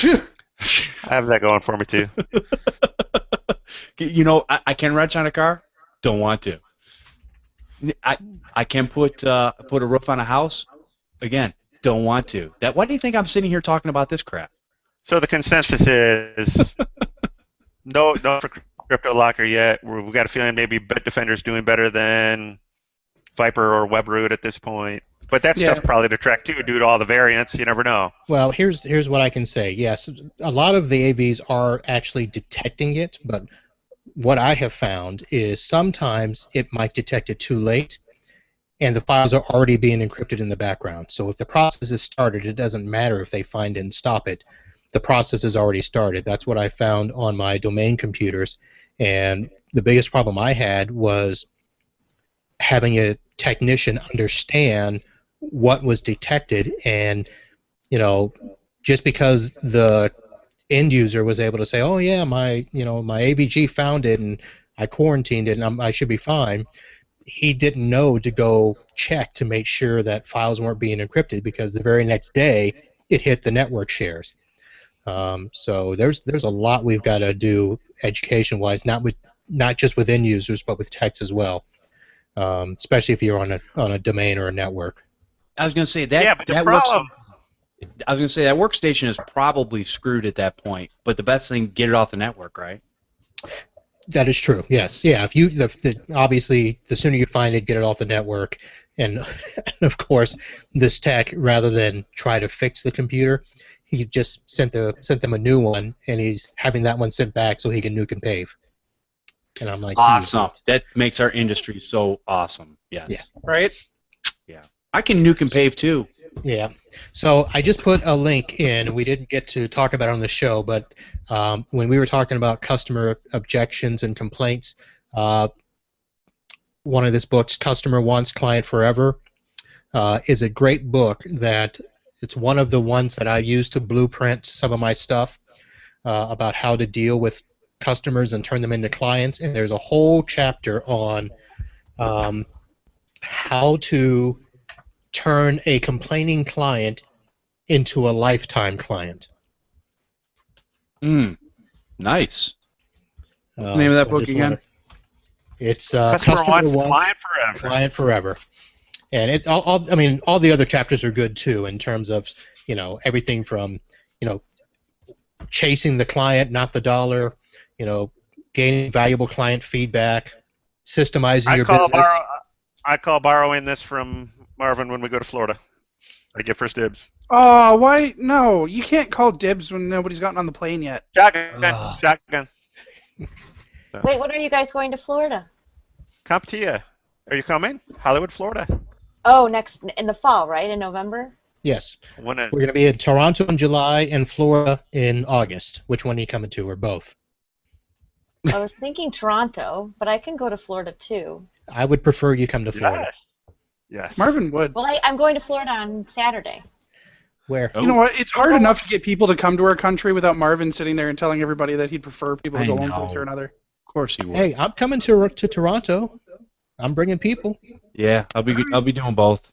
I have that going for me too. I can wrench on a car. Don't want to. I can put a roof on a house. Again, don't want to. Why do you think I'm sitting here talking about this crap? So the consensus is no for crypto locker yet. We've got a feeling maybe Bitdefender's doing better than Viper or WebRoot at this point. But that stuff's probably to track too, due to all the variants. You never know. Well, here's what I can say. Yes, a lot of the AVs are actually detecting it, but what I have found is sometimes it might detect it too late, and the files are already being encrypted in the background. So if the process is started, it doesn't matter if they find it and stop it. The process is already started. That's what I found on my domain computers, and the biggest problem I had was having a technician understand what was detected, and just because the end user was able to say, oh yeah, my AVG found it and I quarantined it and I should be fine, he didn't know to go check to make sure that files weren't being encrypted, because the very next day it hit the network shares. So there's a lot we've got to do education-wise, not just with end users, but with techs as well, especially if you're on a domain or a network. I was going to say that workstation is probably screwed at that point. But the best thing, get it off the network, right? That is true. Yes. Yeah. If you obviously the sooner you find it, get it off the network, and of course this tech, rather than try to fix the computer, he just sent them a new one, and he's having that one sent back so he can nuke and pave. And I'm like, awesome. That makes our industry so awesome. Yes. Yeah. Right? Yeah. I can nuke and pave too. Yeah. So I just put a link in. We didn't get to talk about it on the show, but when we were talking about customer objections and complaints, one of this book's Customer Once, Client Forever, is a great book that it's one of the ones that I use to blueprint some of my stuff about how to deal with customers and turn them into clients. And there's a whole chapter on how to turn a complaining client into a lifetime client. Nice. Name of that book again? It's Customer Once, Client Forever. And it's all the other chapters are good too, in terms of everything from chasing the client, not the dollar, gaining valuable client feedback, systemizing your business. I call borrowing this from Marvin when we go to Florida. I get first dibs. Oh, why? No, you can't call dibs when nobody's gotten on the plane yet. Shotgun. Wait, when are you guys going to Florida? CompTIA. Are you coming? Hollywood, Florida. Oh, in the fall, right? In November? Yes. We're going to be in Toronto in July and Florida in August. Which one are you coming to, or both? I was thinking Toronto, but I can go to Florida too. I would prefer you come to Florida. Yes. Yes. Marvin would. Well, I'm going to Florida on Saturday. Where? Oh, You know what? It's hard enough to get people to come to our country without Marvin sitting there and telling everybody that he'd prefer people to I go one place know. or another. Of course he would. Hey, I'm coming to Toronto. I'm bringing people. Yeah, I'll be doing both.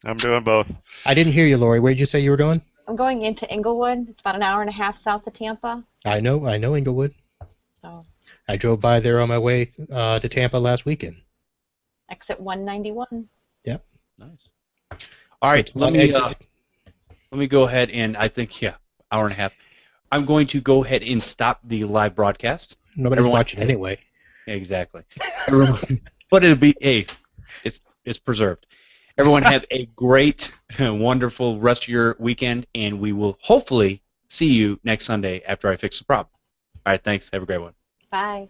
I'm doing both. I didn't hear you, Lori. Where did you say you were going? I'm going into Inglewood. It's about an hour and a half south of Tampa. I know Inglewood. So I drove by there on my way to Tampa last weekend. exit 191. Nice. All right, It's my exit. let me go ahead and I think hour and a half. I'm going to go ahead and stop the live broadcast. Nobody's everyone- watching anyway. Exactly. But it'll be it's preserved. Everyone have a great, wonderful rest of your weekend, and we will hopefully see you next Sunday after I fix the problem. All right, thanks. Have a great one. Bye.